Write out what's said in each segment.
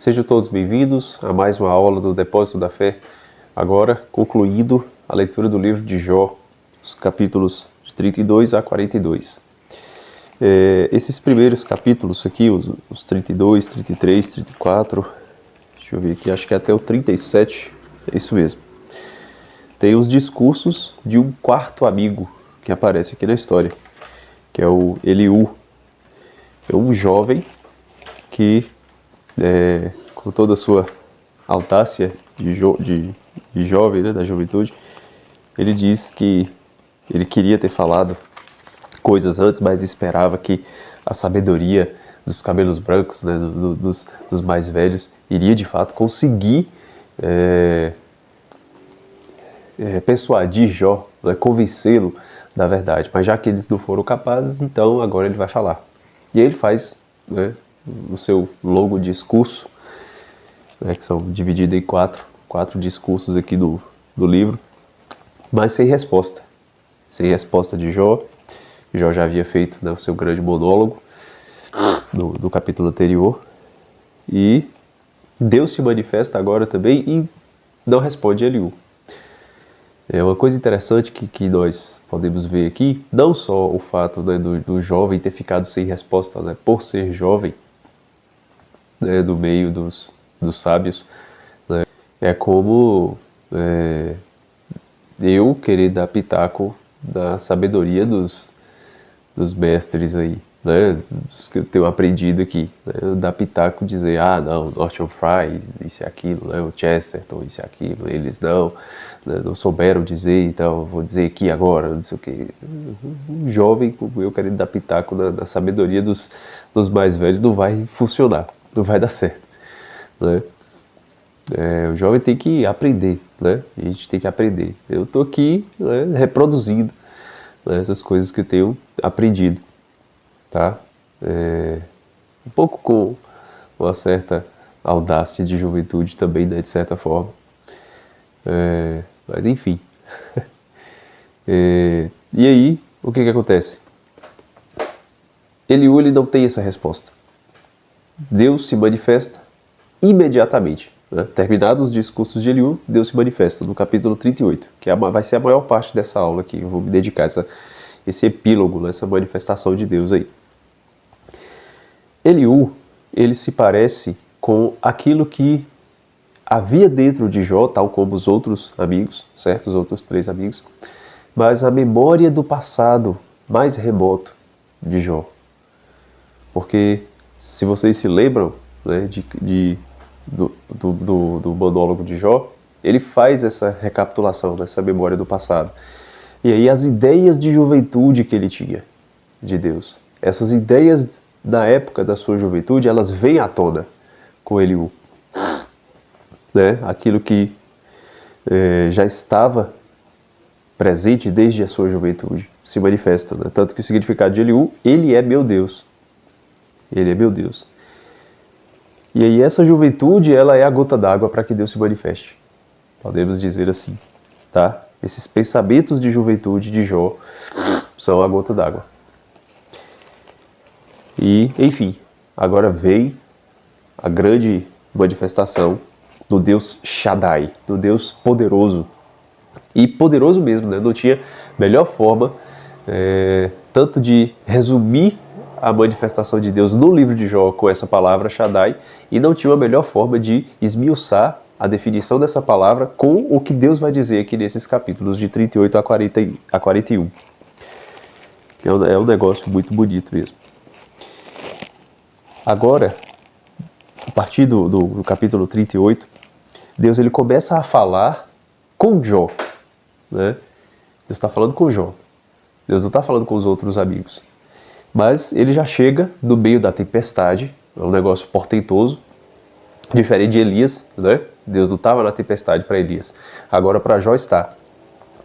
Sejam todos bem-vindos a mais uma aula do Depósito da Fé. Agora, concluindo a leitura do livro de Jó, os capítulos de 32 a 42. Esses primeiros capítulos aqui, os 32, 33, 34, deixa eu ver aqui, acho que até o 37, é isso mesmo. Tem os discursos de um quarto amigo que aparece aqui na história, que é o Eliú. É um jovem que, com toda a sua audácia de jovem, né, da juventude, ele diz que ele queria ter falado coisas antes, mas esperava que a sabedoria dos cabelos brancos, né, dos mais velhos, iria de fato conseguir persuadir Jó, né, convencê-lo da verdade. Mas já que eles não foram capazes, então agora ele vai falar. E aí ele faz, né, o seu longo discurso, né, que são divididos em quatro discursos aqui do livro, mas sem resposta. Sem resposta de Jó. Jó já havia feito, né, o seu grande monólogo do capítulo anterior. E Deus se manifesta agora também e não responde a Eliú. É uma coisa interessante que nós podemos ver aqui, não só o fato, né, do jovem ter ficado sem resposta, né, por ser jovem, né, do meio dos sábios, né, é como eu querer dar pitaco da sabedoria dos mestres aí, né, dos que eu tenho aprendido aqui, né, dar pitaco, dizer, não, Norton Fry, isso e aquilo, né, o Chesterton, isso e aquilo, eles não souberam dizer, então eu vou dizer aqui agora, não sei o que. Um jovem como eu querendo dar pitaco na sabedoria dos mais velhos não vai funcionar, não vai dar certo, né? O jovem tem que aprender, né? A gente tem que aprender. Eu estou aqui, né, reproduzindo, né, essas coisas que eu tenho aprendido, tá? Um pouco com uma certa audácia de juventude também, né, de certa forma. Mas enfim. E aí, o que acontece? Eliú, ele não tem essa resposta. Deus se manifesta imediatamente, né? Terminados os discursos de Eliú, Deus se manifesta no capítulo 38, que vai ser a maior parte dessa aula aqui. Eu vou me dedicar a esse epílogo, essa manifestação de Deus aí. Eliú, ele se parece com aquilo que havia dentro de Jó, tal como os outros amigos, certo? Os outros 3 amigos, mas a memória do passado mais remoto de Jó. Porque, se vocês se lembram, né, do monólogo de Jó, ele faz essa recapitulação, dessa memória do passado. E aí as ideias de juventude que ele tinha de Deus, essas ideias da época da sua juventude, elas vêm à tona com Eliú, né? Aquilo que já estava presente desde a sua juventude se manifesta, né? Tanto que o significado de Eliú, ele é meu Deus. Ele é meu Deus. E aí essa juventude, ela é a gota d'água para que Deus se manifeste. Podemos dizer assim, tá? Esses pensamentos de juventude de Jó são a gota d'água. E, enfim, agora vem a grande manifestação do Deus Shaddai, do Deus poderoso. E poderoso mesmo, né? Não tinha melhor forma tanto de resumir a manifestação de Deus no livro de Jó com essa palavra Shaddai, e não tinha uma melhor forma de esmiuçar a definição dessa palavra com o que Deus vai dizer aqui nesses capítulos de 38 a 41. Que é um negócio muito bonito mesmo. Agora, a partir do capítulo 38, Deus ele começa a falar com Jó, né? Deus está falando com Jó. Deus não está falando com os outros amigos. Mas ele já chega no meio da tempestade, é um negócio portentoso, diferente de Elias, né? Deus não estava na tempestade para Elias, agora para Jó está.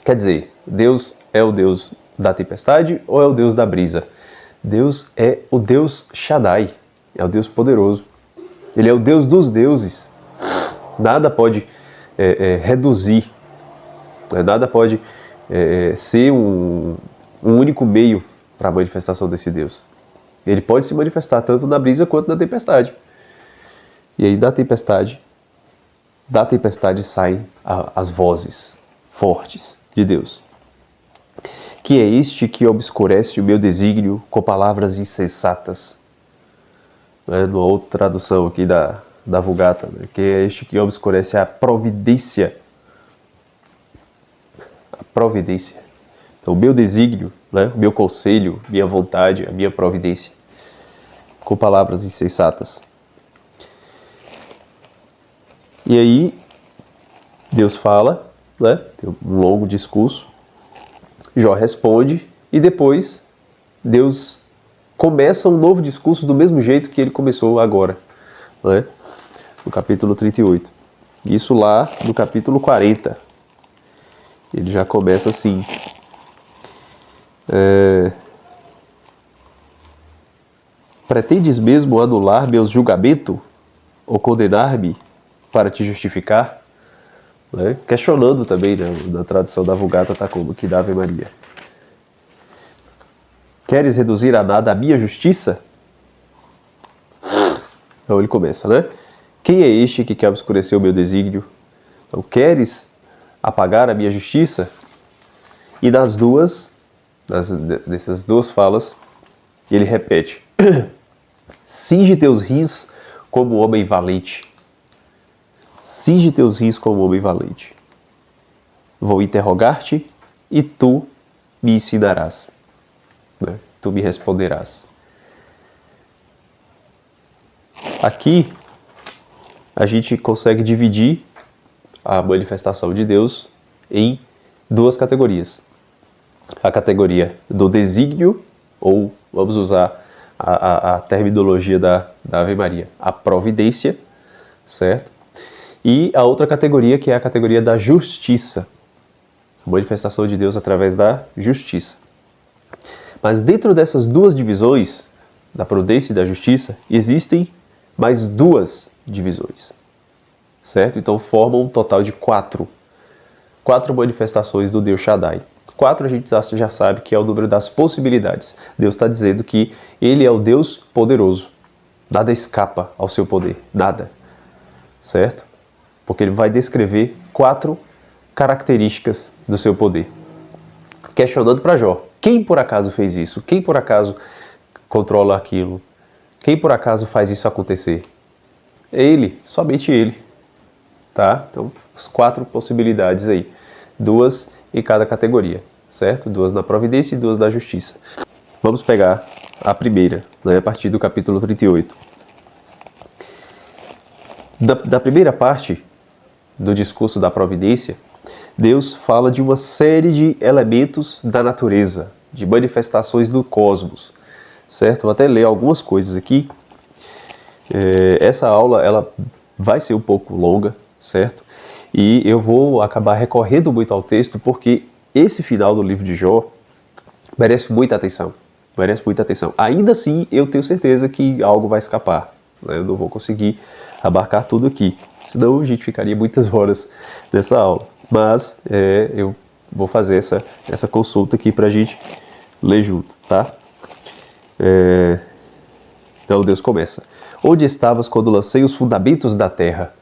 Quer dizer, Deus é o Deus da tempestade ou é o Deus da brisa? Deus é o Deus Shaddai, é o Deus poderoso. Ele é o Deus dos deuses. Nada pode reduzir, nada pode ser um único meio para a manifestação desse Deus. Ele pode se manifestar tanto na brisa quanto na tempestade. E aí da tempestade saem as vozes fortes de Deus. Que é este que obscurece o meu desígnio com palavras insensatas. Numa outra tradução aqui da Vulgata, né? Que é este que obscurece a providência. A providência. Então, o meu desígnio, né? O meu conselho, minha vontade, a minha providência. Com palavras insensatas. E aí, Deus fala, né? Tem um longo discurso. Jó responde e depois Deus começa um novo discurso do mesmo jeito que ele começou agora, né? No capítulo 38. Isso lá no capítulo 40. Ele já começa assim. Pretendes mesmo anular meus julgamentos ou condenar-me para te justificar? Né? Questionando também, né? Na tradução da Vulgata está como que da Ave Maria. Queres reduzir a nada a minha justiça? Então ele começa, né? Quem é este que quer obscurecer o meu desígnio? Então, queres apagar a minha justiça? E nessas duas falas, ele repete: cinge teus rins como homem valente. Cinge teus rins como homem valente. Vou interrogar-te e tu me ensinarás. Né? Tu me responderás. Aqui, a gente consegue dividir a manifestação de Deus em duas categorias. A categoria do desígnio, ou vamos usar a terminologia da Ave Maria, a providência, certo? E a outra categoria que é a categoria da justiça, a manifestação de Deus através da justiça. Mas dentro dessas duas divisões, da prudência e da justiça, existem mais duas divisões, certo? Então formam um total de quatro manifestações do Deus Shaddai. 4 a gente já sabe que é o número das possibilidades. Deus está dizendo que Ele é o Deus poderoso. Nada escapa ao seu poder, nada, certo? Porque Ele vai descrever 4 características do seu poder. Questionando para Jó, quem por acaso fez isso? Quem por acaso controla aquilo? Quem por acaso faz isso acontecer? É Ele, somente Ele. Tá? Então, as 4 possibilidades aí. 2 em cada categoria, certo? 2 na providência e 2 da justiça. Vamos pegar a primeira, né, a partir do capítulo 38. Da primeira parte do discurso da providência, Deus fala de uma série de elementos da natureza, de manifestações do cosmos, certo? Vou até ler algumas coisas aqui. Essa aula ela vai ser um pouco longa, certo? E eu vou acabar recorrendo muito ao texto porque esse final do livro de Jó merece muita atenção. Merece muita atenção. Ainda assim, eu tenho certeza que algo vai escapar. Né? Eu não vou conseguir abarcar tudo aqui. Senão a gente ficaria muitas horas nessa aula. Mas eu vou fazer essa consulta aqui para a gente ler junto, tá? Então Deus começa. Onde estavas quando lancei os fundamentos da terra?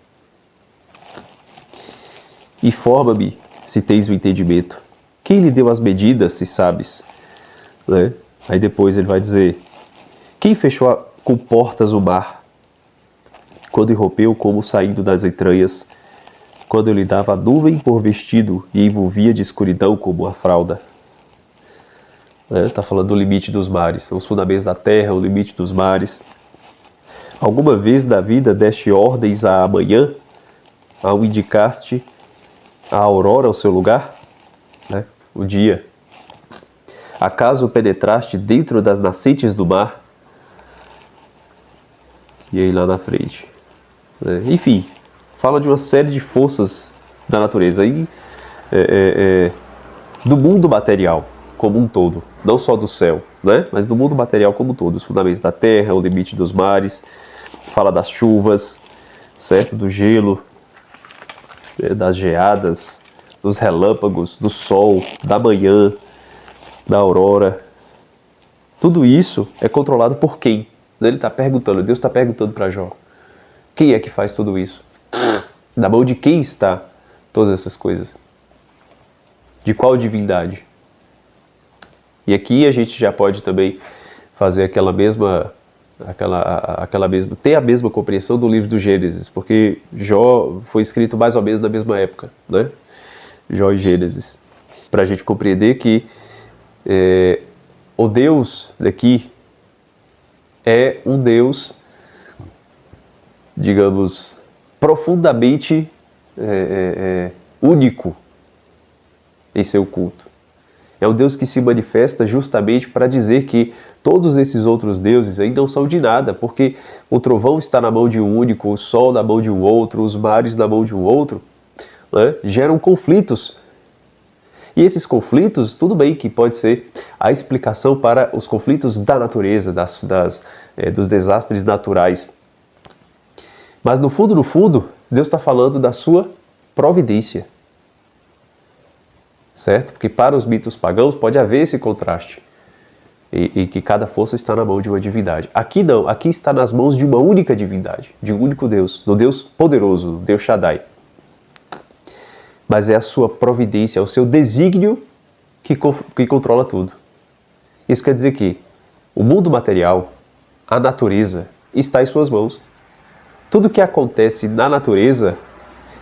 Informa-me se tens o entendimento. Quem lhe deu as medidas, se sabes? Né? Aí depois ele vai dizer: quem fechou com portas o mar? Quando irrompeu como saindo das entranhas, quando eu lhe dava a nuvem por vestido e envolvia de escuridão como a fralda. Está falando do limite dos mares, os fundamentos da terra, o limite dos mares. Alguma vez da vida deste ordens à manhã, ao indicaste a aurora ao seu lugar, né? O dia. Acaso penetraste dentro das nascentes do mar? E aí lá na frente. Enfim, fala de uma série de forças da natureza e do mundo material como um todo, não só do céu, né? Mas do mundo material como um todo, os fundamentos da terra, o limite dos mares, fala das chuvas, certo? Do gelo, das geadas, dos relâmpagos, do sol, da manhã, da aurora. Tudo isso é controlado por quem? Ele está perguntando, Deus está perguntando para Jó. Quem é que faz tudo isso? Na mão de quem está todas essas coisas? De qual divindade? E aqui a gente já pode também fazer ter a mesma compreensão do livro do Gênesis, porque Jó foi escrito mais ou menos na mesma época, né? Jó e Gênesis, para a gente compreender que o Deus daqui é um Deus, digamos, profundamente único em seu culto. É um Deus que se manifesta justamente para dizer que todos esses outros deuses aí não são de nada, porque o trovão está na mão de um único, o sol na mão de um outro, os mares na mão de um outro, né? Geram conflitos. E esses conflitos, tudo bem que pode ser a explicação para os conflitos da natureza, dos desastres naturais. Mas no fundo, Deus está falando da sua providência. Certo? Porque para os mitos pagãos pode haver esse contraste. E que cada força está na mão de uma divindade. Aqui não, aqui está nas mãos de uma única divindade, de um único Deus, do Deus poderoso, do Deus Shaddai. Mas é a sua providência, é o seu desígnio que controla tudo. Isso quer dizer que o mundo material, a natureza, está em suas mãos. Tudo que acontece na natureza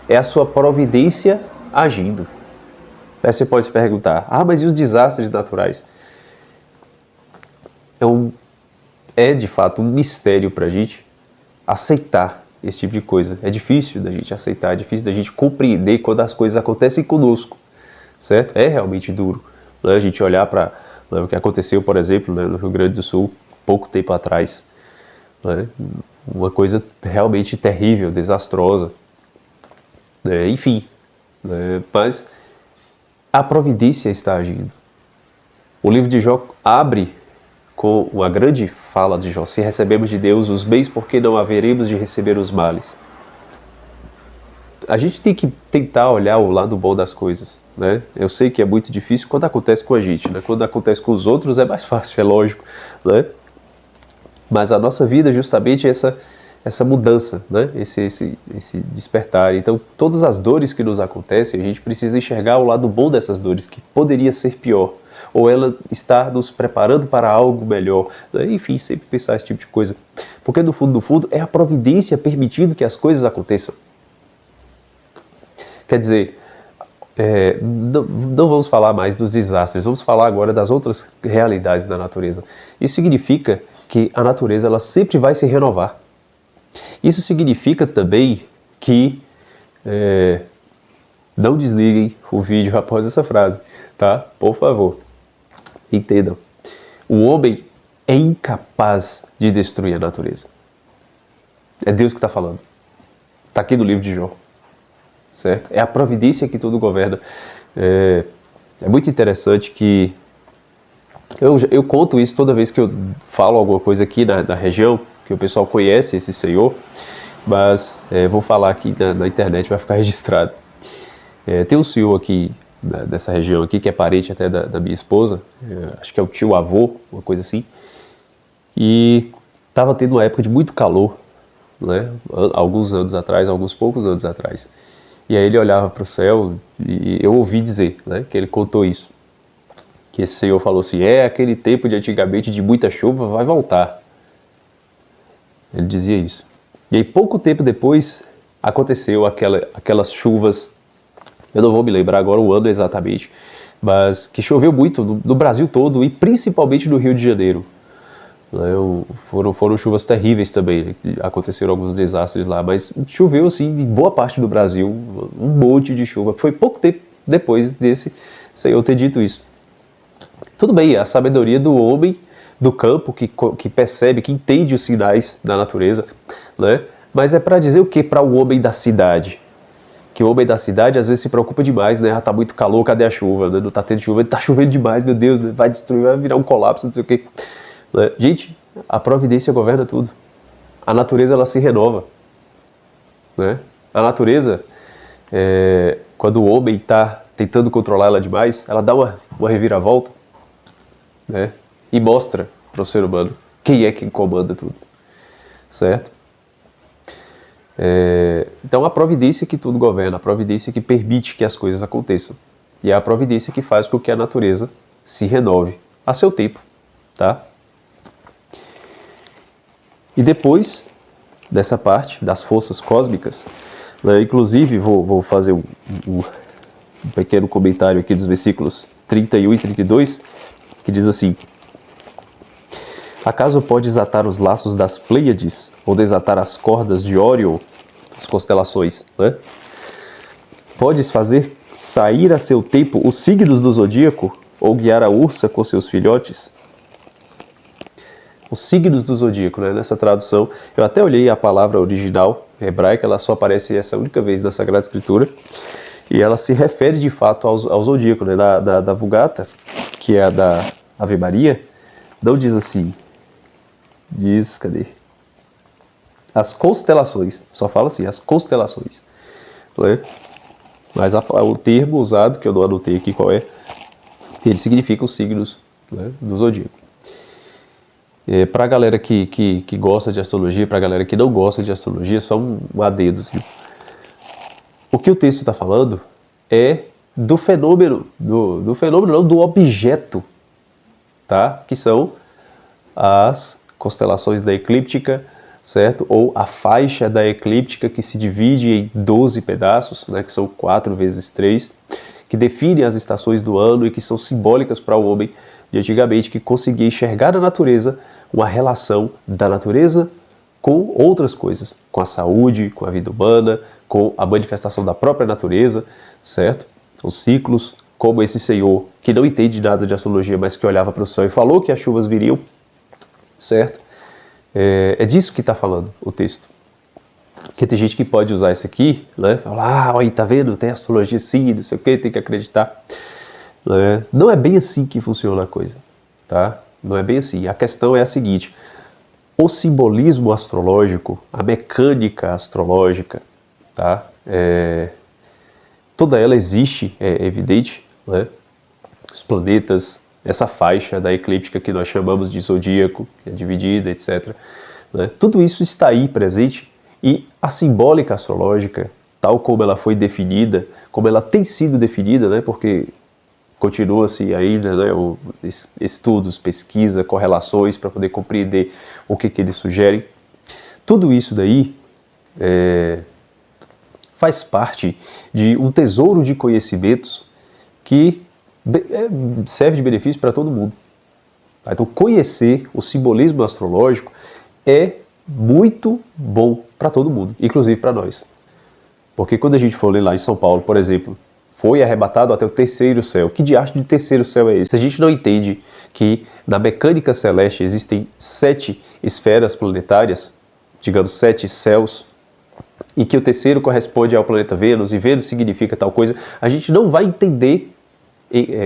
é a sua providência agindo. Aí você pode se perguntar, mas e os desastres naturais? É de fato um mistério para a gente aceitar esse tipo de coisa. É difícil da gente aceitar, é difícil da gente compreender quando as coisas acontecem conosco, certo? É realmente duro, né? A gente olhar para o que aconteceu, por exemplo, né, no Rio Grande do Sul, pouco tempo atrás, né? Uma coisa realmente terrível, desastrosa, né? Enfim, né? Mas a providência está agindo. O livro de Jó abre com uma grande fala de Jó: se recebemos de Deus os bens, por que não haveremos de receber os males? A gente tem que tentar olhar o lado bom das coisas, né? Eu sei que é muito difícil quando acontece com a gente, né? Quando acontece com os outros é mais fácil, é lógico, né? Mas a nossa vida é justamente essa mudança, né? Esse despertar. Então, todas as dores que nos acontecem, a gente precisa enxergar o lado bom dessas dores, que poderia ser pior, ou ela está nos preparando para algo melhor, né? Enfim, sempre pensar esse tipo de coisa. Porque no fundo, é a providência permitindo que as coisas aconteçam. Quer dizer, não vamos falar mais dos desastres, vamos falar agora das outras realidades da natureza. Isso significa que a natureza ela sempre vai se renovar. Isso significa também que não desliguem o vídeo após essa frase, tá? Por favor, entendam. O homem é incapaz de destruir a natureza. É Deus que está falando. Está aqui no livro de Jó. Certo? É a providência que tudo governa. É muito interessante que eu conto isso toda vez que eu falo alguma coisa aqui na região, que o pessoal conhece esse Senhor, mas vou falar aqui na internet, vai ficar registrado. Tem um senhor aqui dessa região aqui, que é parente até da minha esposa, acho que é o tio-avô, uma coisa assim, e estava tendo uma época de muito calor, né, alguns anos atrás, alguns poucos anos atrás. E aí ele olhava para o céu e eu ouvi dizer, né, que ele contou isso. Que esse senhor falou assim, aquele tempo de antigamente de muita chuva vai voltar. Ele dizia isso. E aí pouco tempo depois aconteceu aquelas chuvas, eu não vou me lembrar agora o ano exatamente, mas que choveu muito no Brasil todo e principalmente no Rio de Janeiro. Foram chuvas terríveis também, né? Aconteceram alguns desastres lá, mas choveu assim em boa parte do Brasil, um monte de chuva. Foi pouco tempo depois desse Senhor ter dito isso. Tudo bem, a sabedoria do homem do campo que percebe, que entende os sinais da natureza, né? Mas é para dizer o que para o homem da cidade? Que o homem da cidade às vezes se preocupa demais, né? Tá muito calor, cadê a chuva? Né? Não tá tendo chuva, tá chovendo demais, meu Deus, né? Vai destruir, vai virar um colapso, não sei o quê. Gente, a providência governa tudo. A natureza ela se renova, né? A natureza, quando o homem está tentando controlar ela demais, ela dá uma reviravolta, né? E mostra para o ser humano quem é quem comanda tudo, certo? Então a providência que tudo governa, a providência que permite que as coisas aconteçam. E é a providência que faz com que a natureza se renove a seu tempo, tá? E depois dessa parte das forças cósmicas, né, inclusive vou fazer um pequeno comentário aqui dos versículos 31 e 32, que diz assim: acaso pode desatar os laços das Pleiades, ou desatar as cordas de Órion, as constelações, né? Podes fazer sair a seu tempo os signos do zodíaco, ou guiar a ursa com seus filhotes? Os signos do zodíaco, né? Nessa tradução, eu até olhei a palavra original hebraica, ela só aparece essa única vez na Sagrada Escritura, e ela se refere de fato ao zodíaco, né? Da Vulgata, que é a da Ave Maria, não diz assim, diz, cadê? As constelações, só fala assim, as constelações, né? Mas o termo usado, que eu não anotei aqui qual é, ele significa os signos, né, do zodíaco. Para a galera que gosta de astrologia, para a galera que não gosta de astrologia, só um adendo, assim. O que o texto está falando é do fenômeno, do fenômeno não, do objeto, tá? Que são as constelações da eclíptica, certo? Ou a faixa da eclíptica, que se divide em 12 pedaços, né? Que são 4 vezes 3, que definem as estações do ano e que são simbólicas para o homem de antigamente, que conseguia enxergar na natureza uma relação da natureza com outras coisas, com a saúde, com a vida humana, com a manifestação da própria natureza, certo? Os ciclos, como esse senhor que não entende nada de astrologia, mas que olhava para o céu e falou que as chuvas viriam, certo? É disso que está falando o texto. Porque tem gente que pode usar isso aqui, né? Falar, olha, tá vendo? Tem astrologia sim, não sei o que, tem que acreditar. Não é bem assim que funciona a coisa, tá? Não é bem assim. A questão é a seguinte: o simbolismo astrológico, a mecânica astrológica, tá? Toda ela existe, é evidente, né? Os planetas, essa faixa da eclíptica que nós chamamos de zodíaco, que é dividida, etc., né? Tudo isso está aí presente, e a simbólica astrológica, tal como ela foi definida, como ela tem sido definida, né? Porque continua-se ainda, né, estudos, pesquisa, correlações para poder compreender o que eles sugerem. Tudo isso daí faz parte de um tesouro de conhecimentos que serve de benefício para todo mundo. Então, conhecer o simbolismo astrológico é muito bom para todo mundo, inclusive para nós. Porque quando a gente for ler lá em São Paulo, por exemplo, foi arrebatado até o terceiro céu. Que diacho de terceiro céu é esse? Se a gente não entende que na mecânica celeste existem 7 esferas planetárias, digamos 7 céus, e que o terceiro corresponde ao planeta Vênus, e Vênus significa tal coisa, a gente não vai entender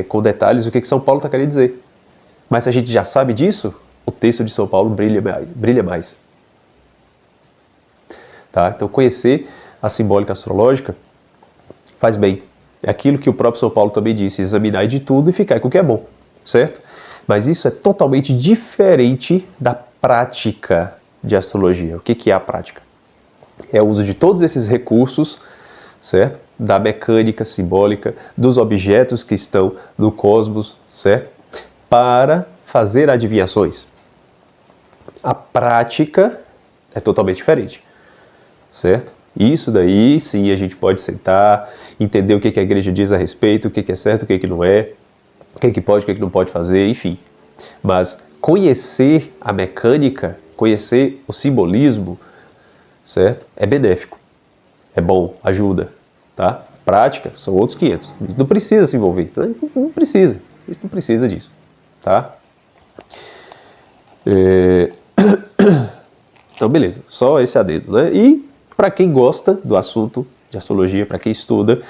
com detalhes o que São Paulo está querendo dizer. Mas se a gente já sabe disso, o texto de São Paulo brilha mais. Tá? Então conhecer a simbólica astrológica faz bem. É aquilo que o próprio São Paulo também disse: examinar de tudo e ficar com o que é bom, certo? Mas isso é totalmente diferente da prática de astrologia. O que é a prática? É o uso de todos esses recursos, certo? Da mecânica simbólica, dos objetos que estão no cosmos, certo? Para fazer adivinhações. A prática é totalmente diferente, certo? Isso daí, sim, a gente pode sentar, entender o que a igreja diz a respeito, o que é certo, o que não é, o que pode, o que não pode fazer, enfim. Mas conhecer a mecânica, conhecer o simbolismo, certo? É benéfico, é bom, ajuda, tá? Prática são outros 500. A gente não precisa se envolver, não precisa, a gente não precisa disso, tá? Então, beleza, só esse adendo, né? E para quem gosta do assunto de astrologia, para quem estuda,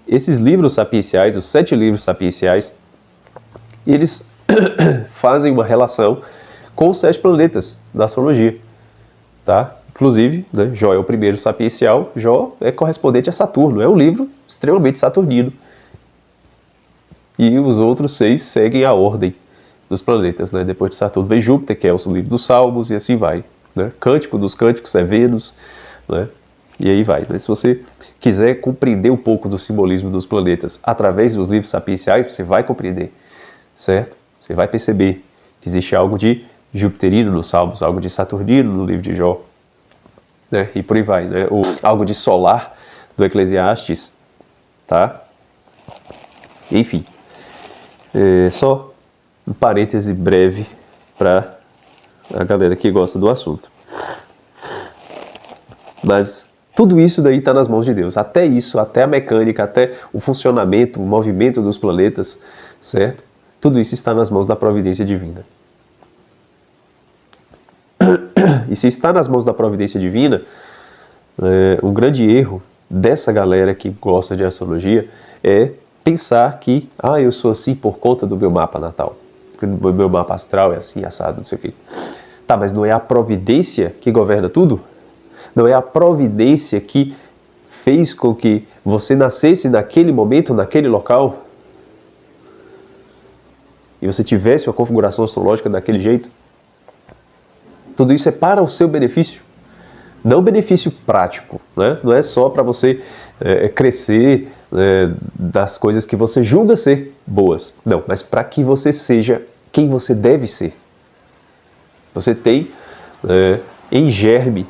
esses livros sapienciais, os 7 livros sapienciais, eles fazem uma relação com os 7 planetas da astrologia, tá? Inclusive, né, Jó é o primeiro sapiencial, Jó é correspondente a Saturno, é um livro extremamente saturnino. E os outros 6 seguem a ordem dos planetas, né? Depois de Saturno vem Júpiter, que é o livro dos Salmos, e assim vai. né? Cântico dos Cânticos é Vênus, né? E aí vai, né? Se você quiser compreender um pouco do simbolismo dos planetas através dos livros sapienciais, você vai compreender, certo? Você vai perceber que existe algo de jupiteriano nos Salmos, algo de saturnino no livro de Jó, né? E por aí vai, né? Ou algo de solar do Eclesiastes, tá? Enfim, só um parêntese breve para a galera que gosta do assunto. Mas tudo isso daí está nas mãos de Deus. Até isso, até a mecânica, até o funcionamento, o movimento dos planetas, certo? Tudo isso está nas mãos da providência divina. E se está nas mãos da providência divina, um grande erro dessa galera que gosta de astrologia é pensar que, eu sou assim por conta do meu mapa natal. O meu mapa astral é assim, assado, não sei o quê. Tá, mas não é a providência que governa tudo? Não é a providência que fez com que você nascesse naquele momento, naquele local? E você tivesse uma configuração astrológica daquele jeito? Tudo isso é para o seu benefício. Não benefício prático, né? Não é só para você crescer das coisas que você julga ser boas. Não, mas para que você seja quem você deve ser. Você tem em germe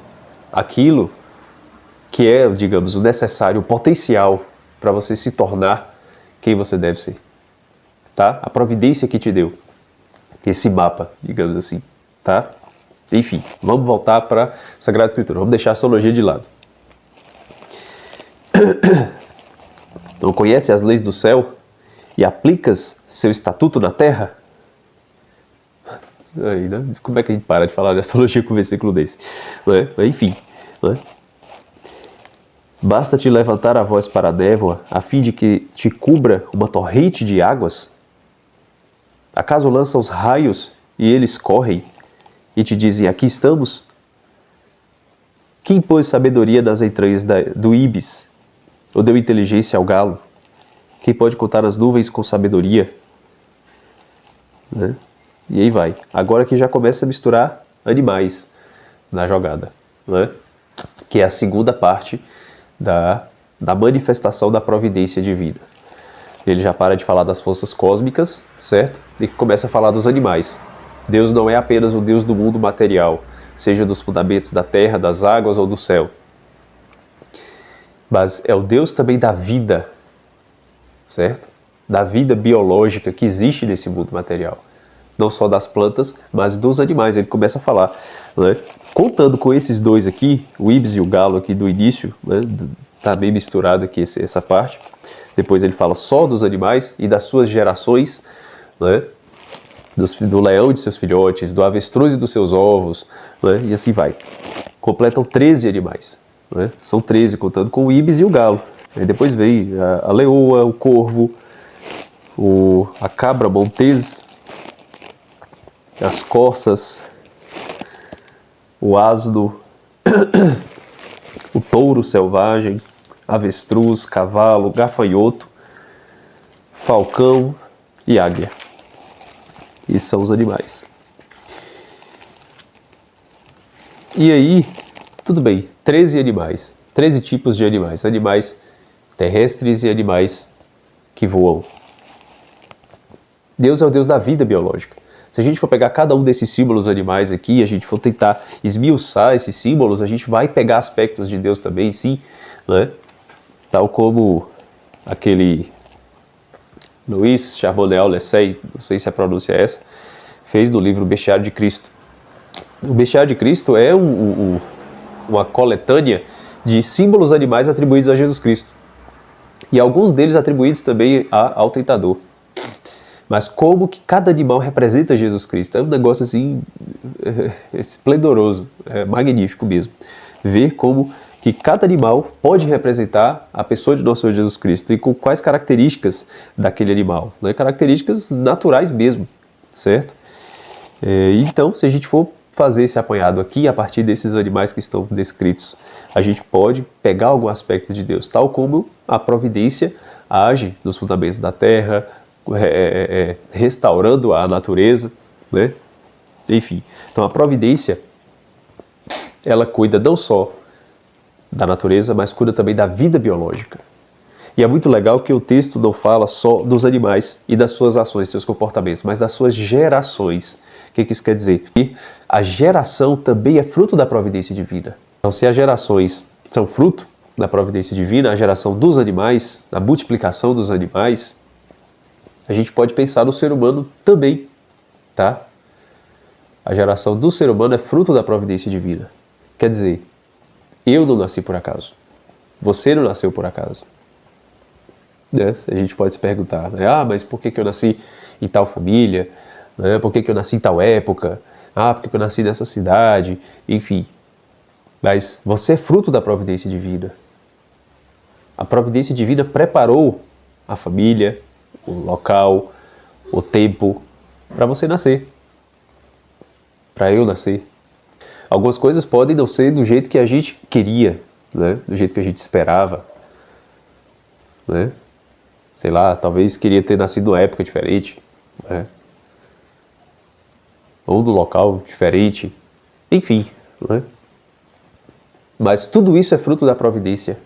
aquilo que é, digamos, o necessário, o potencial para você se tornar quem você deve ser. Tá? A providência que te deu esse mapa, digamos assim, tá? Enfim, vamos voltar para a Sagrada Escritura. Vamos deixar a astrologia de lado. Não conhece as leis do céu e aplicas seu estatuto na terra? Aí, né? Como é que a gente para de falar de astrologia com um versículo desse? Né? Enfim, né? Basta te levantar a voz para a névoa, a fim de que te cubra uma torrente de águas? Acaso lança os raios e eles correm e te dizem, aqui estamos? Quem pôs sabedoria nas entranhas do íbis, ou deu inteligência ao galo? Quem pode contar as nuvens com sabedoria? Né? E aí vai. Agora que já começa a misturar animais na jogada, né? Que é a segunda parte da manifestação da providência divina. Ele já para de falar das forças cósmicas, certo? E começa a falar dos animais. Deus não é apenas o Deus do mundo material, seja dos fundamentos da terra, das águas ou do céu. Mas é o Deus também da vida, certo? Da vida biológica que existe nesse mundo material. Não só das plantas, mas dos animais. Ele começa a falar, né? Contando com esses dois aqui, o íbis e o galo aqui do início, né? Tá bem misturado aqui essa parte. Depois ele fala só dos animais e das suas gerações, né? Do leão e de seus filhotes, do avestruz e dos seus ovos, né? E assim vai. Completam 13 animais, né? São 13, contando com o íbis e o galo. Aí depois vem a leoa, o corvo, a cabra montesa, as corças, o asno, o touro selvagem, avestruz, cavalo, gafanhoto, falcão e águia. Esses são os animais. E aí, tudo bem, 13 animais, 13 tipos de animais, animais terrestres e animais que voam. Deus é o Deus da vida biológica. Se a gente for pegar cada um desses símbolos animais aqui, a gente for tentar esmiuçar esses símbolos, a gente vai pegar aspectos de Deus também, sim, né? Tal como aquele Louis Charbonneau-Lessay, não sei se a pronúncia é essa, fez no livro Bestiário de Cristo. O Bestiário de Cristo é uma coletânea de símbolos animais atribuídos a Jesus Cristo. E alguns deles atribuídos também ao tentador. Mas como que cada animal representa Jesus Cristo? É um negócio assim esplendoroso, magnífico mesmo. Ver como que cada animal pode representar a pessoa de nosso Senhor Jesus Cristo e com quais características daquele animal, né? Características naturais mesmo, certo? Então, se a gente for fazer esse apanhado aqui, a partir desses animais que estão descritos, a gente pode pegar algum aspecto de Deus, tal como a providência age nos fundamentos da terra, restaurando a natureza, né? Enfim, então a providência ela cuida não só da natureza, mas cuida também da vida biológica. E é muito legal que o texto não fala só dos animais e das suas ações, seus comportamentos, mas das suas gerações. O que isso quer dizer? Que a geração também é fruto da providência divina. Então, se as gerações são fruto da providência divina, a geração dos animais, a multiplicação dos animais, a gente pode pensar no ser humano também, tá? A geração do ser humano é fruto da providência divina. Quer dizer, eu não nasci por acaso. Você não nasceu por acaso. Né? A gente pode se perguntar, né? Mas por que eu nasci em tal família? Né? Por que eu nasci em tal época? Por que eu nasci nessa cidade? Enfim. Mas você é fruto da providência divina. A providência divina preparou a família, o local, o tempo para você nascer. Para eu nascer. Algumas coisas podem não ser do jeito que a gente queria, né? Do jeito que a gente esperava. Né? Sei lá, talvez queria ter nascido numa época diferente, né? Ou num local diferente, enfim, né? Mas tudo isso é fruto da providência,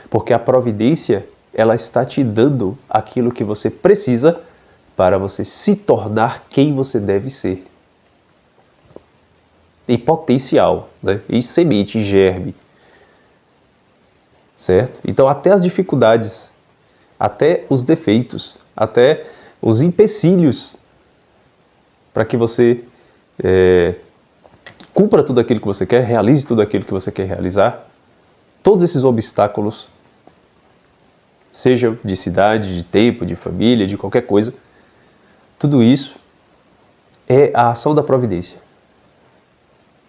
porque a providência, ela está te dando aquilo que você precisa para você se tornar quem você deve ser. Em potencial, né? Em semente, em germe, certo? Então até as dificuldades, até os defeitos, até os empecilhos para que você cumpra tudo aquilo que você quer, realize tudo aquilo que você quer realizar, todos esses obstáculos, sejam de cidade, de tempo, de família, de qualquer coisa, tudo isso é a ação da providência.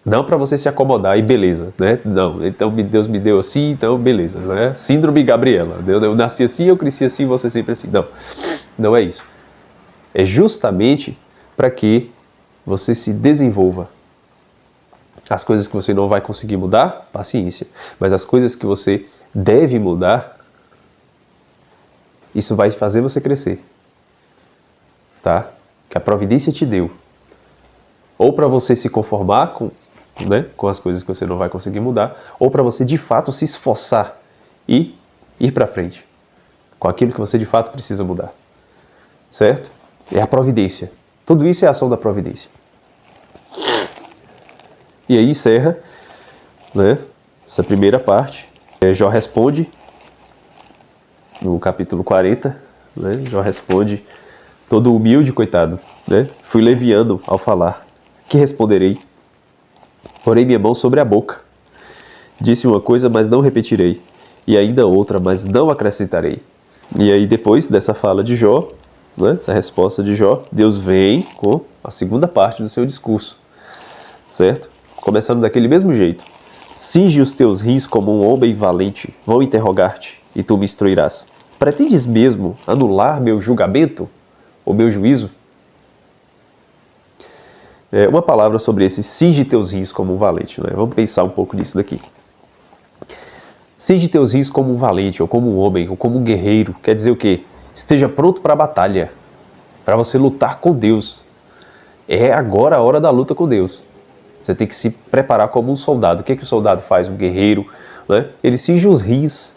Não para você se acomodar e beleza, né? Não, então Deus me deu assim, então beleza, né? Síndrome Gabriela, eu nasci assim, eu cresci assim, você sempre assim. Não, não é isso. É justamente para que você se desenvolva. As coisas que você não vai conseguir mudar, paciência. Mas as coisas que você deve mudar, isso vai fazer você crescer. Tá? Que a providência te deu. Ou para você se conformar com as coisas que você não vai conseguir mudar, ou para você de fato se esforçar e ir para frente com aquilo que você de fato precisa mudar. Certo? É a providência. Tudo isso é a ação da providência. E aí encerra, né, essa primeira parte. Jó responde, no capítulo 40, né, Jó responde, todo humilde, coitado, né, fui leviano ao falar. Que responderei? Porei minha mão sobre a boca. Disse uma coisa, mas não repetirei. E ainda outra, mas não acrescentarei. E aí depois dessa fala de Jó, né, essa resposta de Jó, Deus vem com a segunda parte do seu discurso. Certo? Começando daquele mesmo jeito. Cinge os teus rins como um homem valente, vão interrogar-te, e tu me instruirás. Pretendes mesmo anular meu julgamento? Ou meu juízo? Uma palavra sobre esse cinge teus rins como um valente, né? Vamos pensar um pouco nisso daqui. Cinge teus rins como um valente, ou como um homem, ou como um guerreiro. Quer dizer o quê? Esteja pronto para a batalha, para você lutar com Deus. É agora a hora da luta com Deus. Você tem que se preparar como um soldado. O que o soldado faz? Um guerreiro, né? Ele cinge os rins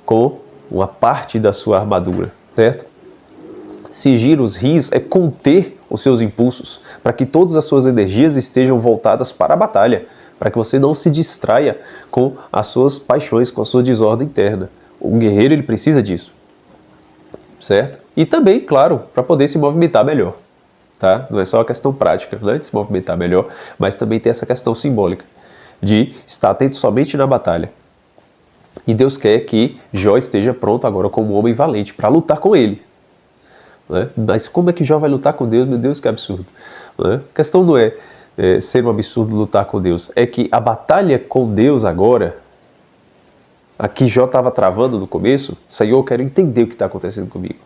com uma parte da sua armadura, certo? Cingir os rins é conter os seus impulsos, para que todas as suas energias estejam voltadas para a batalha, para que você não se distraia com as suas paixões, com a sua desordem interna. O guerreiro, ele precisa disso, certo? E também, claro, para poder se movimentar melhor. Tá? Não é só a questão prática, né, de se movimentar melhor, mas também tem essa questão simbólica de estar atento somente na batalha. E Deus quer que Jó esteja pronto agora como um homem valente para lutar com ele. Né? Mas como é que Jó vai lutar com Deus? Meu Deus, que absurdo. Né? A questão não é ser um absurdo lutar com Deus, é que a batalha com Deus agora, a que Jó estava travando no começo, Senhor, eu quero entender o que está acontecendo comigo.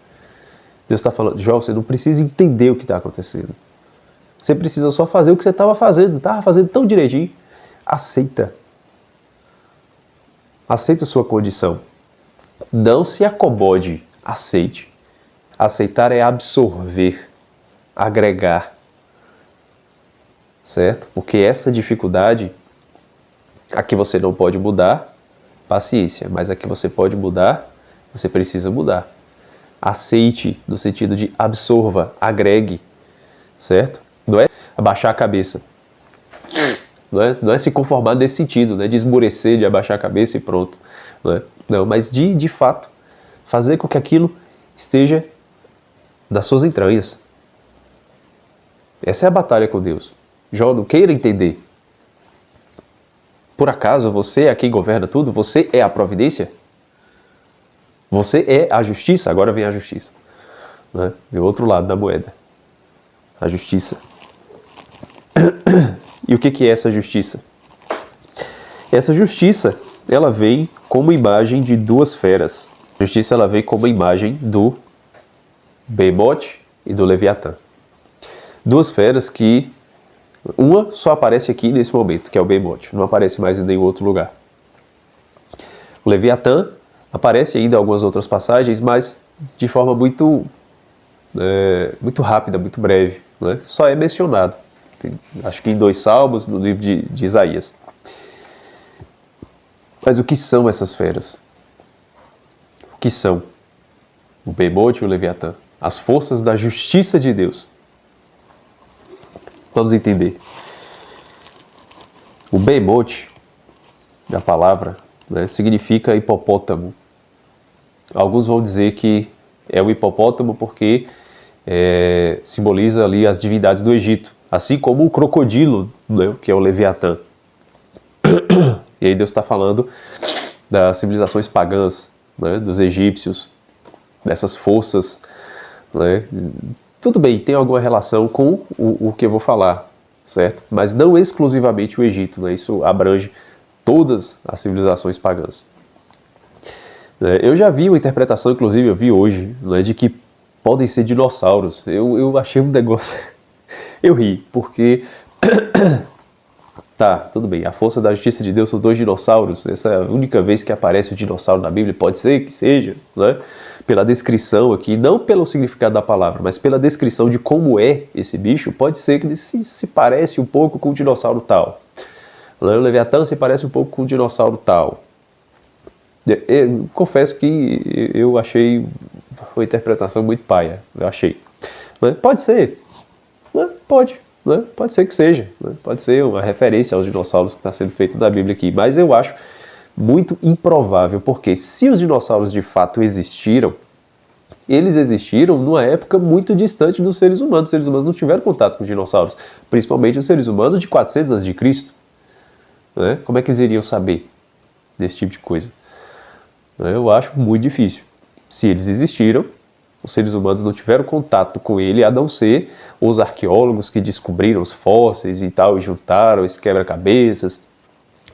Deus está falando, Jó, você não precisa entender o que está acontecendo. Você precisa só fazer o que você estava fazendo tão direitinho. Aceita. Aceita a sua condição. Não se acomode, aceite. Aceitar é absorver, agregar. Certo? Porque essa dificuldade A que você não pode mudar, paciência. Mas a que você pode mudar, você precisa mudar. Aceite, no sentido de absorva, agregue, certo? Não é abaixar a cabeça. Não é se conformar nesse sentido, né? De esmorecer, de abaixar a cabeça e pronto. Não, mas de fato, fazer com que aquilo esteja das suas entranhas. Essa é a batalha com Deus. Jó, não queira entender. Por acaso você é quem governa tudo? Você é a providência? Você é a justiça? Agora vem a justiça. Né? Vem o outro lado da moeda. A justiça. E o que é essa justiça? Essa justiça, ela vem como imagem de duas feras. A justiça, ela vem como imagem do Behemoth e do Leviatã. Duas feras que uma só aparece aqui nesse momento, que é o Behemoth. Não aparece mais em nenhum outro lugar. O Leviatã aparece ainda em algumas outras passagens, mas de forma muito rápida, muito breve. Né? Só é mencionado. Acho que em 2 salmos, no livro de Isaías. Mas o que são essas feras? O que são? O Behemoth e o Leviatã. As forças da justiça de Deus. Vamos entender. O Behemoth, a palavra, né, significa hipopótamo. Alguns vão dizer que é o hipopótamo porque simboliza ali as divindades do Egito. Assim como o crocodilo, né, que é o Leviatã. E aí Deus está falando das civilizações pagãs, né, dos egípcios, dessas forças. Né. Tudo bem, tem alguma relação com o que eu vou falar, certo? Mas não exclusivamente o Egito, né? Isso abrange todas as civilizações pagãs. Eu já vi uma interpretação, inclusive eu vi hoje, né, de que podem ser dinossauros. Eu achei um negócio... Eu ri, porque... Tá, tudo bem, a força da justiça de Deus são 2 dinossauros. Essa é a única vez que aparece o dinossauro na Bíblia, pode ser que seja, né? Pela descrição aqui, não pelo significado da palavra, mas pela descrição de como é esse bicho, pode ser que ele se parece um pouco com o dinossauro tal. O Leviatã se parece um pouco com o dinossauro tal. Eu confesso que eu achei uma interpretação muito paia, eu achei. Mas pode ser, pode. Pode ser que seja, pode ser uma referência aos dinossauros que está sendo feito na Bíblia aqui, mas eu acho muito improvável, porque se os dinossauros de fato existiram, eles existiram numa época muito distante dos seres humanos. Os seres humanos não tiveram contato com os dinossauros, principalmente os seres humanos de 400 a.C. Né? Como é que eles iriam saber desse tipo de coisa? Eu acho muito difícil. Se eles existiram, os seres humanos não tiveram contato com ele, a não ser os arqueólogos que descobriram os fósseis e tal, e juntaram esse quebra-cabeças,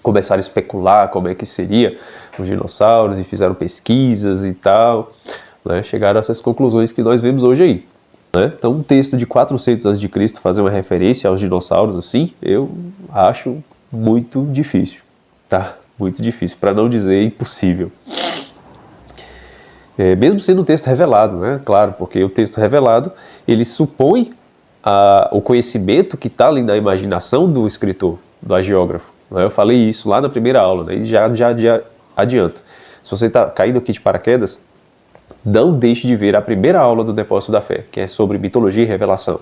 começaram a especular como é que seria os dinossauros e fizeram pesquisas e tal, né? Chegaram a essas conclusões que nós vemos hoje aí. Né? Então um texto de 400 a.C. fazer uma referência aos dinossauros assim, eu acho muito difícil, tá? Muito difícil, para não dizer impossível. Mesmo sendo um texto revelado, né? Claro, porque o texto revelado, ele supõe o conhecimento que está ali na imaginação do escritor, do agiógrafo. Né? Eu falei isso lá na primeira aula, né? E já adianto. Se você está caindo aqui de paraquedas, não deixe de ver a primeira aula do Depósito da Fé, que é sobre mitologia e revelação,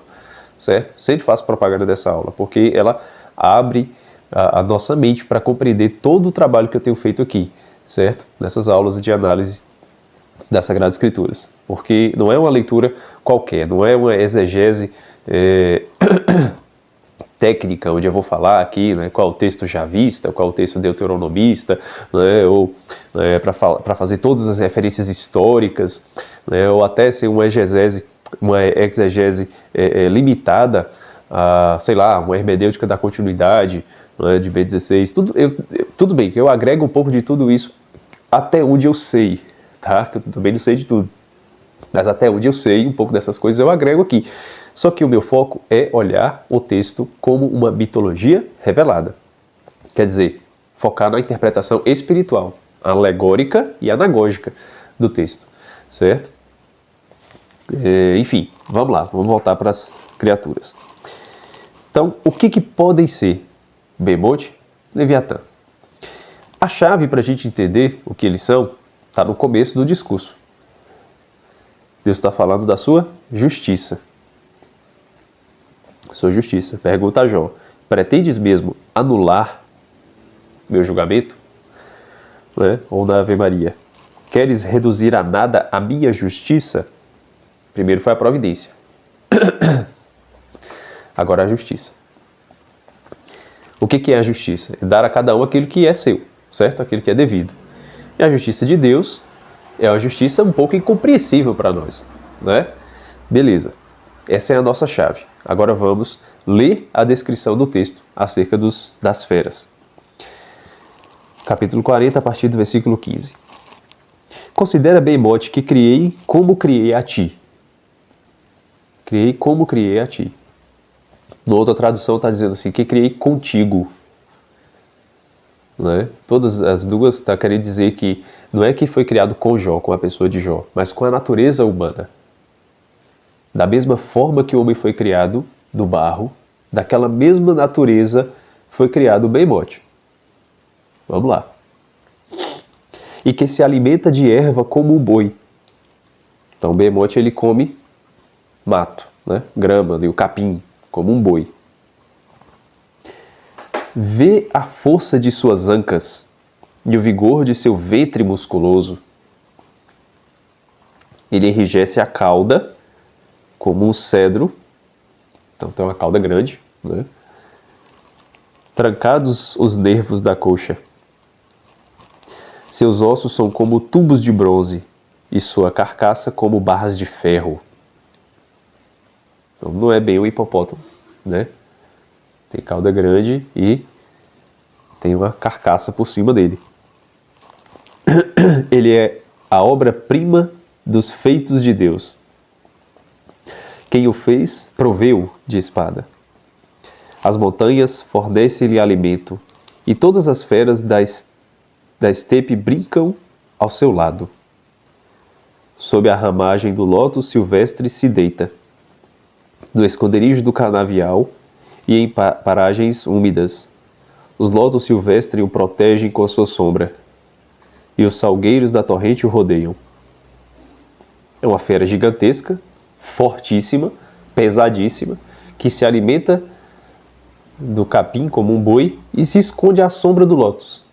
certo? Sempre faço propaganda dessa aula, porque ela abre a nossa mente para compreender todo o trabalho que eu tenho feito aqui, certo? Nessas aulas de análise das Sagradas Escrituras, porque não é uma leitura qualquer, não é uma exegese técnica, onde eu vou falar aqui, né, qual é o texto javista, qual é o texto deuteronomista, né, ou para fazer todas as referências históricas, né, ou até ser uma exegese limitada a, sei lá, uma hermenêutica da continuidade, né, de B16, tudo bem, que eu agrego um pouco de tudo isso até onde eu sei, tá? Que eu também não sei de tudo, mas até onde eu sei um pouco dessas coisas eu agrego aqui. Só que o meu foco é olhar o texto como uma mitologia revelada. Quer dizer, focar na interpretação espiritual, alegórica e anagógica do texto, certo? Enfim, vamos lá, vamos voltar para as criaturas. Então, o que podem ser Behemoth, Leviatã? A chave para a gente entender o que eles são está no começo do discurso. Deus está falando da sua justiça. Sua justiça. Pergunta a Jó: pretendes mesmo anular meu julgamento? Né? Ou na Ave Maria: queres reduzir a nada a minha justiça? Primeiro foi a providência. Agora a justiça. O que é a justiça? É dar a cada um aquilo que é seu, certo? Aquilo que é devido. E a justiça de Deus é uma justiça um pouco incompreensível para nós, né? Beleza. Essa é a nossa chave. Agora vamos ler a descrição do texto acerca das feras. Capítulo 40, a partir do versículo 15. Considera bem, mote, que criei como criei a ti. Criei como criei a ti. Na outra tradução está dizendo assim, que criei contigo. Né? Todas as duas estão querendo dizer que não é que foi criado com Jó, com a pessoa de Jó, mas com a natureza humana. Da mesma forma que o homem foi criado do barro, daquela mesma natureza foi criado o beimote. Vamos lá. E que se alimenta de erva como um boi. Então o beimote ele come mato, né? Grama, o capim, como um boi. Vê a força de suas ancas e o vigor de seu ventre musculoso. Ele enrijece a cauda como um cedro. Então tem uma cauda grande, né? Trancados os nervos da coxa. Seus ossos são como tubos de bronze e sua carcaça como barras de ferro. Então não é bem o hipopótamo, né? Tem cauda grande e tem uma carcaça por cima dele. Ele é a obra-prima dos feitos de Deus. Quem o fez, proveu de espada. As montanhas fornecem-lhe alimento, e todas as feras da estepe brincam ao seu lado. Sob a ramagem do lótus silvestre se deita, no esconderijo do canavial e em paragens úmidas. Os lótus silvestres o protegem com a sua sombra, e os salgueiros da torrente o rodeiam. É uma fera gigantesca, fortíssima, pesadíssima, que se alimenta do capim como um boi e se esconde à sombra do lótus.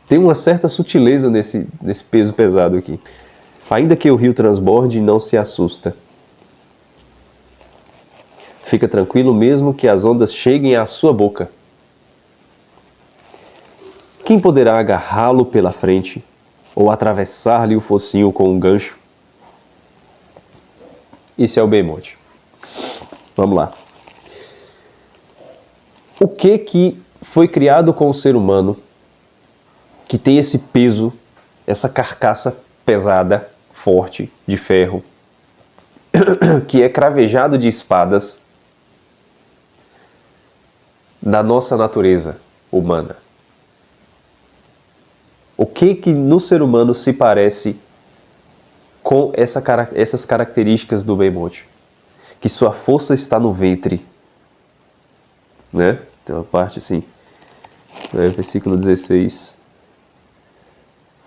Tem uma certa sutileza nesse peso pesado aqui. Ainda que o rio transborde, não se assusta. Fica tranquilo mesmo que as ondas cheguem à sua boca. Quem poderá agarrá-lo pela frente ou atravessar-lhe o focinho com um gancho? Esse é o beimote. Vamos lá. O que foi criado com o ser humano que tem esse peso, essa carcaça pesada, forte, de ferro, que é cravejado de espadas da nossa natureza humana? O que no ser humano se parece com essas características do beimote? Que sua força está no ventre, né? Tem uma parte assim, né? Versículo 16.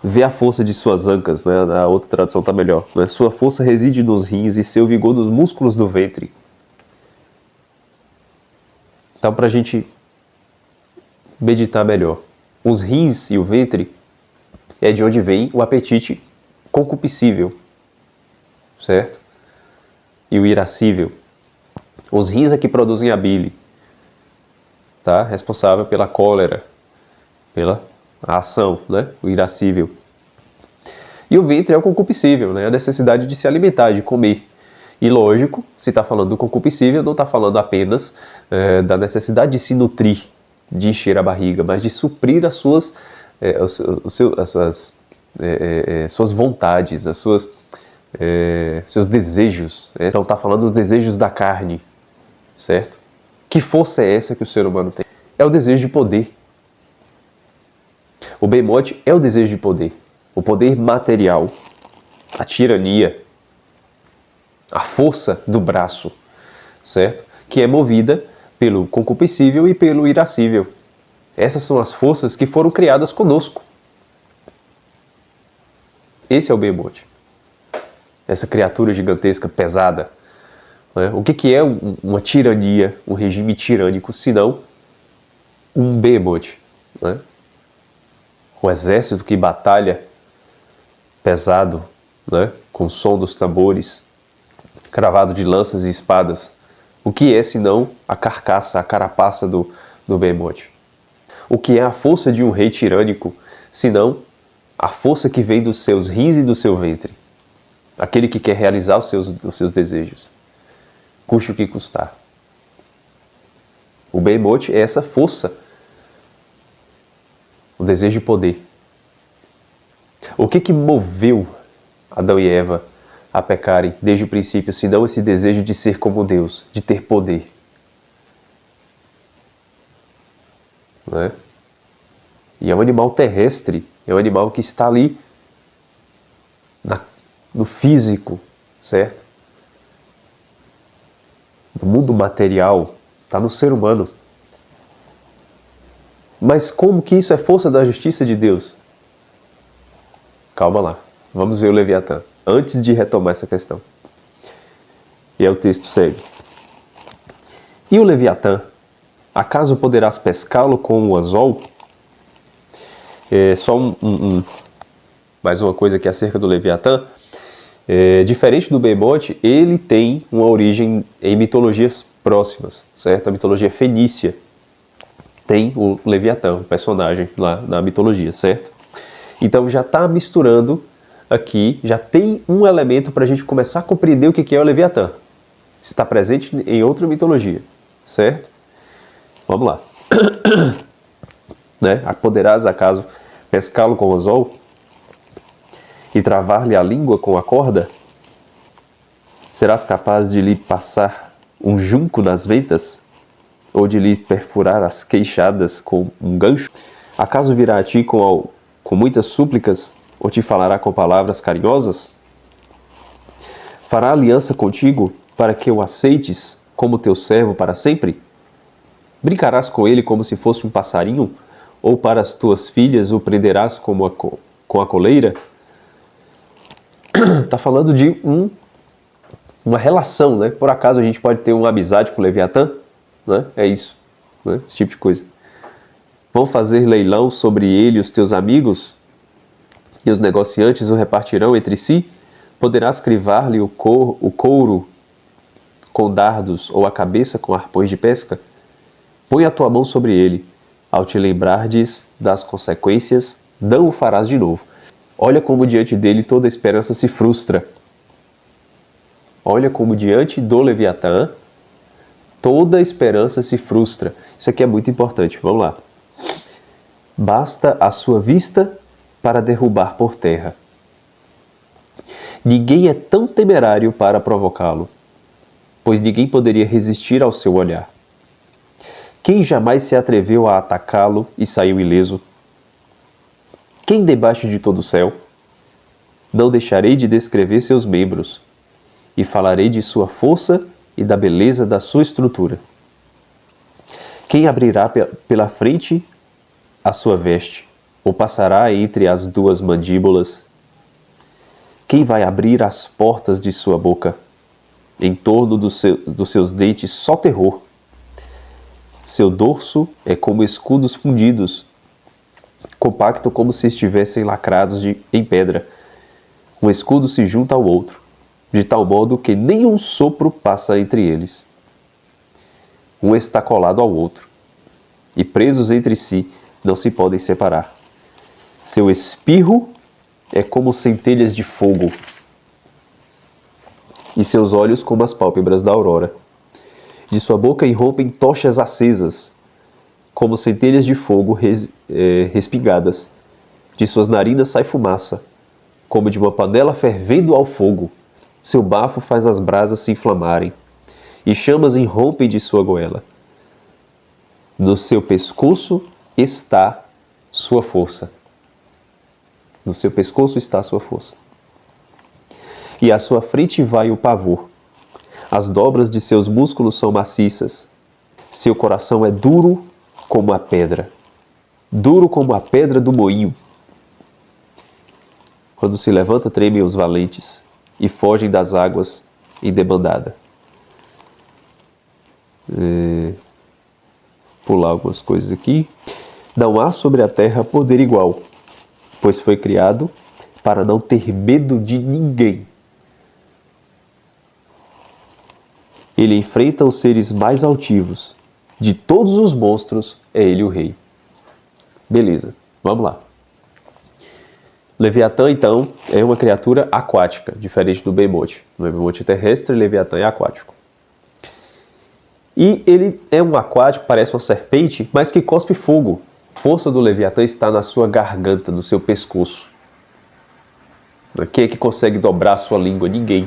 Vê a força de suas ancas, né? A outra tradução está melhor, né? Sua força reside nos rins e seu vigor nos músculos do ventre. Então, para a gente meditar melhor, os rins e o ventre é de onde vem o apetite concupiscível, certo? E o irascível. Os rins é que produzem a bile, tá? Responsável pela cólera, pela ação, né? O irascível. E o ventre é o concupiscível, né? A necessidade de se alimentar, de comer. E lógico, se está falando do concupiscível, não está falando apenas da necessidade de se nutrir, de encher a barriga, mas de suprir as suas suas vontades, seus desejos. Então está falando dos desejos da carne, certo? Que força é essa que o ser humano tem? É o desejo de poder. O beimote é o desejo de poder. O poder material, a tirania, a força do braço, certo? Que é movida pelo concupiscível e pelo irascível. Essas são as forças que foram criadas conosco, Esse é o Behemoth. Essa criatura gigantesca, pesada. Né? O que é uma tirania, um regime tirânico, senão um Behemoth? Né? Um exército que batalha pesado, né? Com o som dos tambores, cravado de lanças e espadas. O que é senão a carcaça, a carapaça do Behemoth? O que é a força de um rei tirânico, senão a força que vem dos seus rins e do seu ventre? Aquele que quer realizar os seus desejos, custe o que custar. O Behemoth é essa força, o desejo de poder. O que moveu Adão e Eva a pecarem desde o princípio, senão esse desejo de ser como Deus, de ter poder? Não é? E é um animal terrestre, é um animal que está ali no físico, certo? No mundo material, está no ser humano. Mas como que isso é força da justiça de Deus? Calma lá, vamos ver o Leviatã, antes de retomar essa questão. E aí o texto segue. E o Leviatã, acaso poderás pescá-lo com o anzol? Só mais uma coisa aqui acerca do Leviatã. Diferente do Behemoth, ele tem uma origem em mitologias próximas, certo? A mitologia fenícia tem o Leviatã, um personagem lá na mitologia, certo? Então já está misturando aqui, já tem um elemento para a gente começar a compreender o que é o Leviatã. Está presente em outra mitologia, certo? Vamos lá. Né? Poderás acaso pescá-lo com o anzol e travar-lhe a língua com a corda? Serás capaz de lhe passar um junco nas ventas? Ou de lhe perfurar as queixadas com um gancho? Acaso virá a ti com muitas súplicas, ou te falará com palavras carinhosas? Fará aliança contigo para que o aceites como teu servo para sempre? Brincarás com ele como se fosse um passarinho? Ou para as tuas filhas o prenderás com a coleira? Está falando de uma relação, né? Por acaso a gente pode ter uma amizade com o Leviatã? Né? É isso, né? Esse tipo de coisa. Vão fazer leilão sobre ele os teus amigos? E os negociantes o repartirão entre si? Poderás crivar-lhe o couro com dardos ou a cabeça com arpões de pesca? Põe a tua mão sobre ele. Ao te lembrardes das consequências, não o farás de novo. Olha como diante dele toda esperança se frustra. Olha como diante do Leviatã toda esperança se frustra. Isso aqui é muito importante. Vamos lá. Basta a sua vista para derrubar por terra. Ninguém é tão temerário para provocá-lo, pois ninguém poderia resistir ao seu olhar. Quem jamais se atreveu a atacá-lo e saiu ileso? Quem debaixo de todo o céu? Não deixarei de descrever seus membros, e falarei de sua força e da beleza da sua estrutura. Quem abrirá pela frente a sua veste, ou passará entre as duas mandíbulas? Quem vai abrir as portas de sua boca? Em torno dos seus dentes só terror. Seu dorso é como escudos fundidos, compacto como se estivessem lacrados em pedra. Um escudo se junta ao outro, de tal modo que nenhum sopro passa entre eles. Um está colado ao outro, e presos entre si não se podem separar. Seu espirro é como centelhas de fogo, e seus olhos como as pálpebras da aurora. De sua boca irrompem tochas acesas, como centelhas de fogo respingadas. De suas narinas sai fumaça, como de uma panela fervendo ao fogo. Seu bafo faz as brasas se inflamarem, e chamas irrompem de sua goela. No seu pescoço está sua força. No seu pescoço está a sua força. E à sua frente vai o pavor. As dobras de seus músculos são maciças. Seu coração é duro como a pedra. Duro como a pedra do moinho. Quando se levanta, tremem os valentes e fogem das águas em debandada. Pular algumas coisas aqui. Não há sobre a terra poder igual, pois foi criado para não ter medo de ninguém. Ele enfrenta os seres mais altivos. De todos os monstros, é ele o rei. Beleza, vamos lá. Leviatã, então, é uma criatura aquática, diferente do Behemoth. O Behemoth é terrestre, Leviatã é aquático. E ele é um aquático, parece uma serpente, mas que cospe fogo. A força do Leviatã está na sua garganta, no seu pescoço. Quem é que consegue dobrar a sua língua? Ninguém.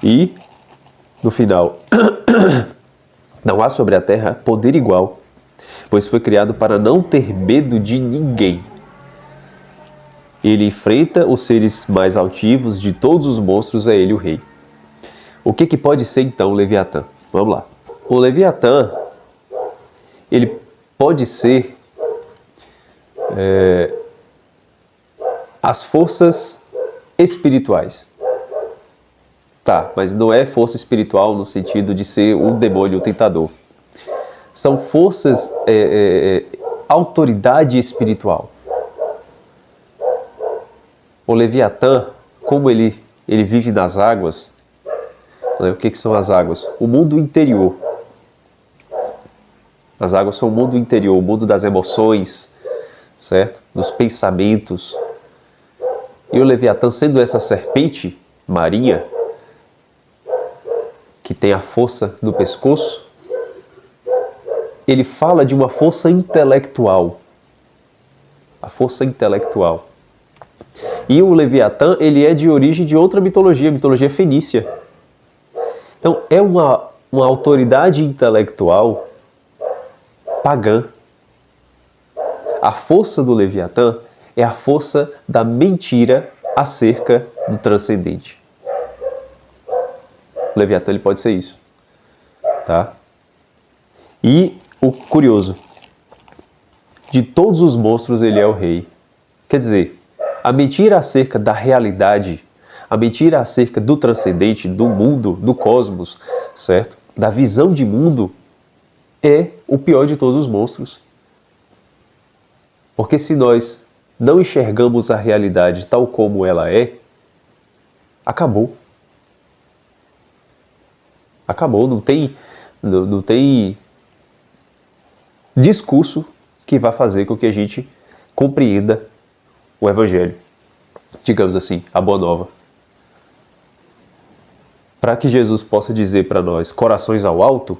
E, no final, não há sobre a terra poder igual, pois foi criado para não ter medo de ninguém. Ele enfrenta os seres mais altivos, de todos os monstros é ele o rei. O que pode ser então o Leviatã? Vamos lá. O Leviatã, ele pode ser as forças espirituais. Tá, mas não é força espiritual no sentido de ser um demônio, um tentador. São forças, autoridade espiritual. O Leviatã, como ele vive nas águas, né, o que são as águas? O mundo interior. As águas são o mundo interior, o mundo das emoções, certo? Dos pensamentos. E o Leviatã, sendo essa serpente marinha, que tem a força no pescoço, ele fala de uma força intelectual. A força intelectual. E o Leviatã, ele é de origem de outra mitologia, a mitologia fenícia. Então, é uma autoridade intelectual pagã. A força do Leviatã é a força da mentira acerca do transcendente. O Leviatã, ele pode ser isso. Tá? E o curioso, de todos os monstros ele é o rei. Quer dizer, a mentira acerca da realidade, a mentira acerca do transcendente, do mundo, do cosmos, certo? Da visão de mundo, é o pior de todos os monstros. Porque se nós não enxergamos a realidade tal como ela é, acabou. Acabou, não tem discurso que vá fazer com que a gente compreenda o Evangelho. Digamos assim, a Boa Nova. Para que Jesus possa dizer para nós, corações ao alto,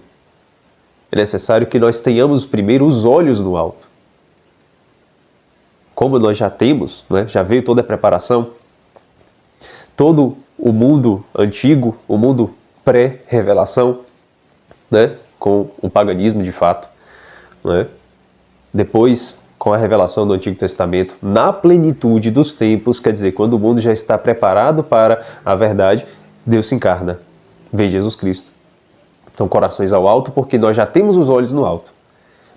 é necessário que nós tenhamos primeiro os olhos no alto. Como nós já temos, né, já veio toda a preparação, todo o mundo antigo, o mundo pré-revelação, né, com o paganismo de fato, né, depois com a revelação do Antigo Testamento, na plenitude dos tempos, quer dizer, quando o mundo já está preparado para a verdade, Deus se encarna, vem Jesus Cristo. Então, corações ao alto, porque nós já temos os olhos no alto.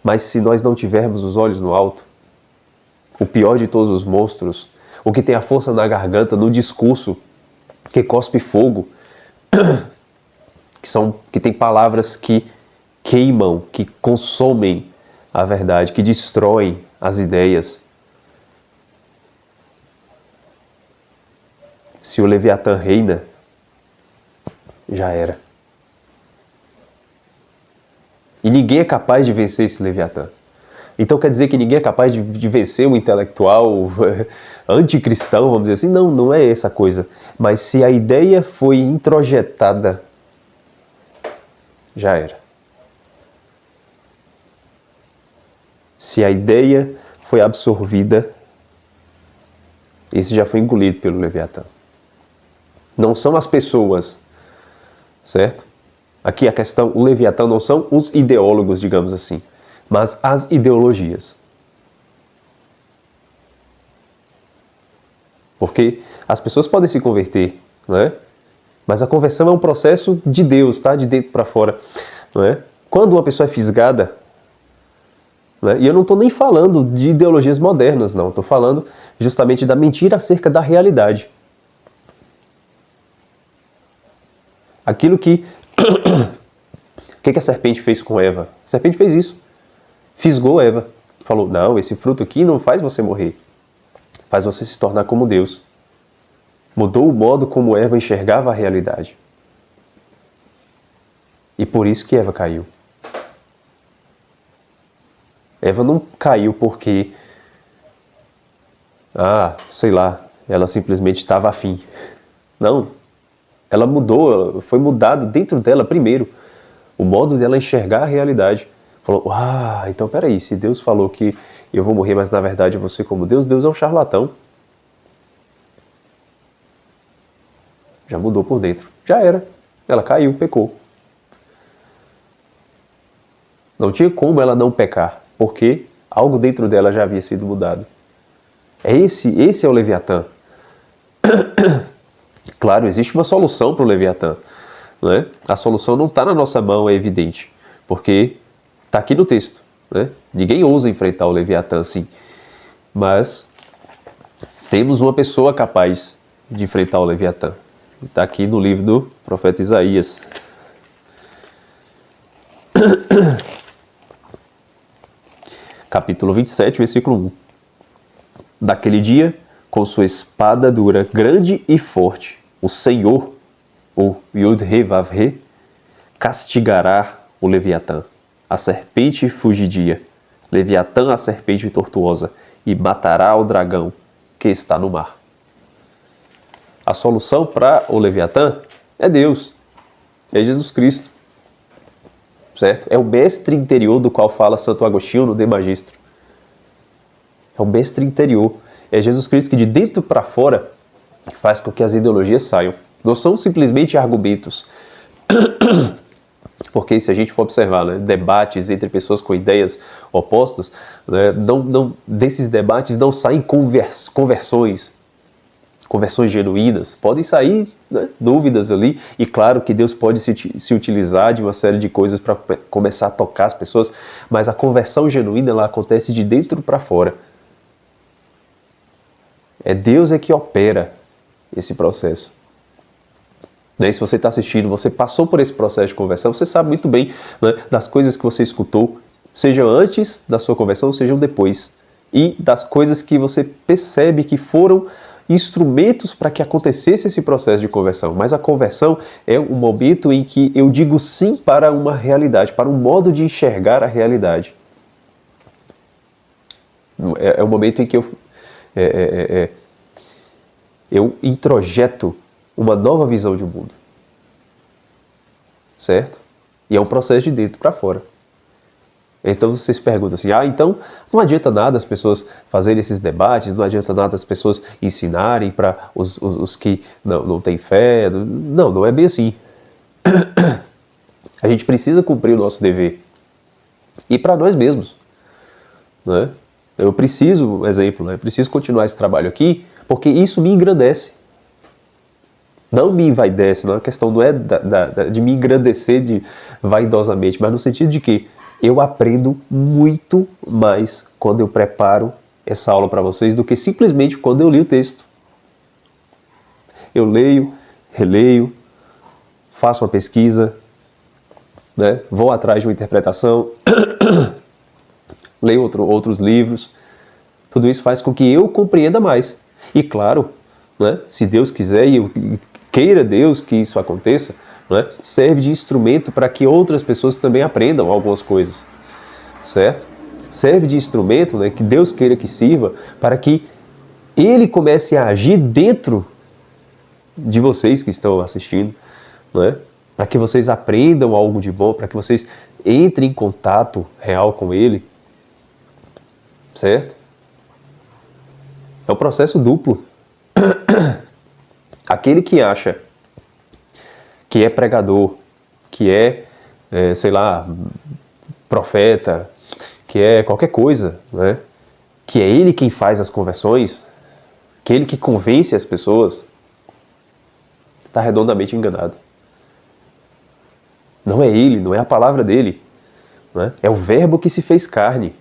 Mas se nós não tivermos os olhos no alto, o pior de todos os monstros, o que tem a força na garganta, no discurso, que cospe fogo, que tem palavras que queimam, que consomem a verdade, que destroem as ideias. Se o Leviatã reina, já era. E ninguém é capaz de vencer esse Leviatã. Então quer dizer que ninguém é capaz de vencer um intelectual anticristão, vamos dizer assim? Não, não é essa coisa. Mas se a ideia foi introjetada, já era. Se a ideia foi absorvida, esse já foi engolido pelo Leviatã. Não são as pessoas, certo? Aqui a questão, o Leviatã não são os ideólogos, digamos assim, mas as ideologias. Porque as pessoas podem se converter, não é? Mas a conversão é um processo de Deus, tá? De dentro para fora, não é? Quando uma pessoa é fisgada, né? E eu não estou nem falando de ideologias modernas, não. Estou falando justamente da mentira acerca da realidade. Aquilo que... O que a serpente fez com Eva? A serpente fez isso. Fisgou Eva. Falou, não, esse fruto aqui não faz você morrer. Faz você se tornar como Deus. Mudou o modo como Eva enxergava a realidade. E por isso que Eva caiu. Eva não caiu porque... sei lá, ela simplesmente estava afim. Não. Ela mudou, foi mudado dentro dela primeiro. O modo dela enxergar a realidade. Falou, então peraí, se Deus falou que eu vou morrer, mas na verdade eu vou ser como Deus, Deus é um charlatão. Já mudou por dentro. Já era. Ela caiu, pecou. Não tinha como ela não pecar, porque algo dentro dela já havia sido mudado. Esse é o Leviatã. Claro, existe uma solução para o Leviatã, né? A solução não está na nossa mão, é evidente, porque está aqui no texto, né? Ninguém ousa enfrentar o Leviatã assim, mas temos uma pessoa capaz de enfrentar o Leviatã. Está aqui no livro do profeta Isaías. Capítulo 27, versículo 1. Daquele dia, com sua espada dura, grande e forte, o Senhor, o Yud-He-Vav-He, castigará o Leviatã, a serpente fugidia, Leviatã, a serpente tortuosa, e matará o dragão que está no mar. A solução para o Leviatã é Deus, é Jesus Cristo, certo? É o mestre interior do qual fala Santo Agostinho no De Magistro. É o mestre interior. É Jesus Cristo que de dentro para fora faz com que as ideologias saiam. Não são simplesmente argumentos. Porque se a gente for observar, né, debates entre pessoas com ideias opostas, né, desses debates não saem conversões genuínas. Podem sair, né, dúvidas ali. E claro que Deus pode se utilizar de uma série de coisas para começar a tocar as pessoas. Mas a conversão genuína ela acontece de dentro para fora. É Deus que opera esse processo. Né? Se você está assistindo, você passou por esse processo de conversão, você sabe muito bem, né, das coisas que você escutou, seja antes da sua conversão, seja depois. E das coisas que você percebe que foram instrumentos para que acontecesse esse processo de conversão. Mas a conversão é um momento em que eu digo sim para uma realidade, para um modo de enxergar a realidade. É o momento em que eu introjeto uma nova visão de mundo. Certo? E é um processo de dentro para fora. Então vocês perguntam assim, então não adianta nada as pessoas fazerem esses debates, não adianta nada as pessoas ensinarem para os que não têm fé. Não é bem assim. A gente precisa cumprir o nosso dever. E para nós mesmos. Né? Eu preciso, exemplo, né? Eu preciso continuar esse trabalho aqui, porque isso me engrandece. Não me envaidece, a questão não é de me engrandecer vaidosamente, mas no sentido de que eu aprendo muito mais quando eu preparo essa aula para vocês do que simplesmente quando eu li o texto. Eu leio, releio, faço uma pesquisa, né? Vou atrás de uma interpretação, leio outros livros. Tudo isso faz com que eu compreenda mais. E claro, né, se Deus quiser e queira Deus que isso aconteça, né, serve de instrumento para que outras pessoas também aprendam algumas coisas, certo? Serve de instrumento, né, que Deus queira que sirva para que Ele comece a agir dentro de vocês que estão assistindo, né, para que vocês aprendam algo de bom, para que vocês entrem em contato real com Ele, certo? É um processo duplo. Aquele que acha que é pregador, que sei lá, profeta, que é qualquer coisa, né? Que é ele quem faz as conversões, que é ele que convence as pessoas, está redondamente enganado. Não é ele, não é a palavra dele, né? É o verbo que se fez carne.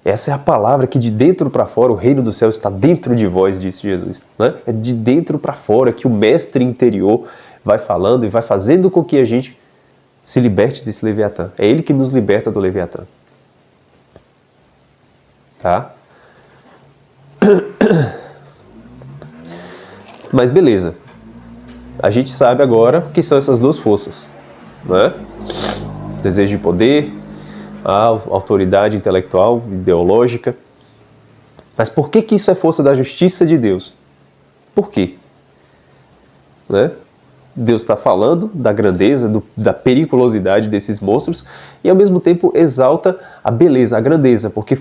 Essa é a palavra que de dentro para fora, o reino dos céus está dentro de vós, disse Jesus. Né? É de dentro para fora que o mestre interior vai falando e vai fazendo com que a gente se liberte desse Leviatã. É ele que nos liberta do Leviatã. Tá? Mas beleza. A gente sabe agora o que são essas duas forças. Né? Desejo de poder, a autoridade intelectual, ideológica. Mas por que isso é força da justiça de Deus? Por quê? Né? Deus está falando da grandeza, da periculosidade desses monstros e ao mesmo tempo exalta a beleza, a grandeza, porque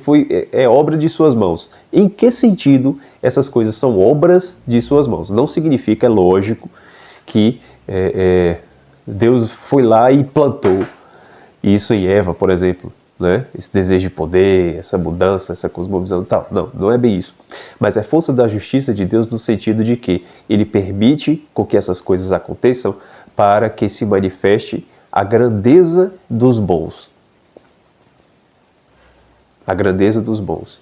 é obra de suas mãos. Em que sentido essas coisas são obras de suas mãos? Não significa, é lógico, que Deus foi lá e plantou isso em Eva, por exemplo. Né? Esse desejo de poder, essa mudança, essa cosmovisão e tal. Não, não é bem isso. Mas é força da justiça de Deus no sentido de que ele permite com que essas coisas aconteçam para que se manifeste a grandeza dos bons. A grandeza dos bons.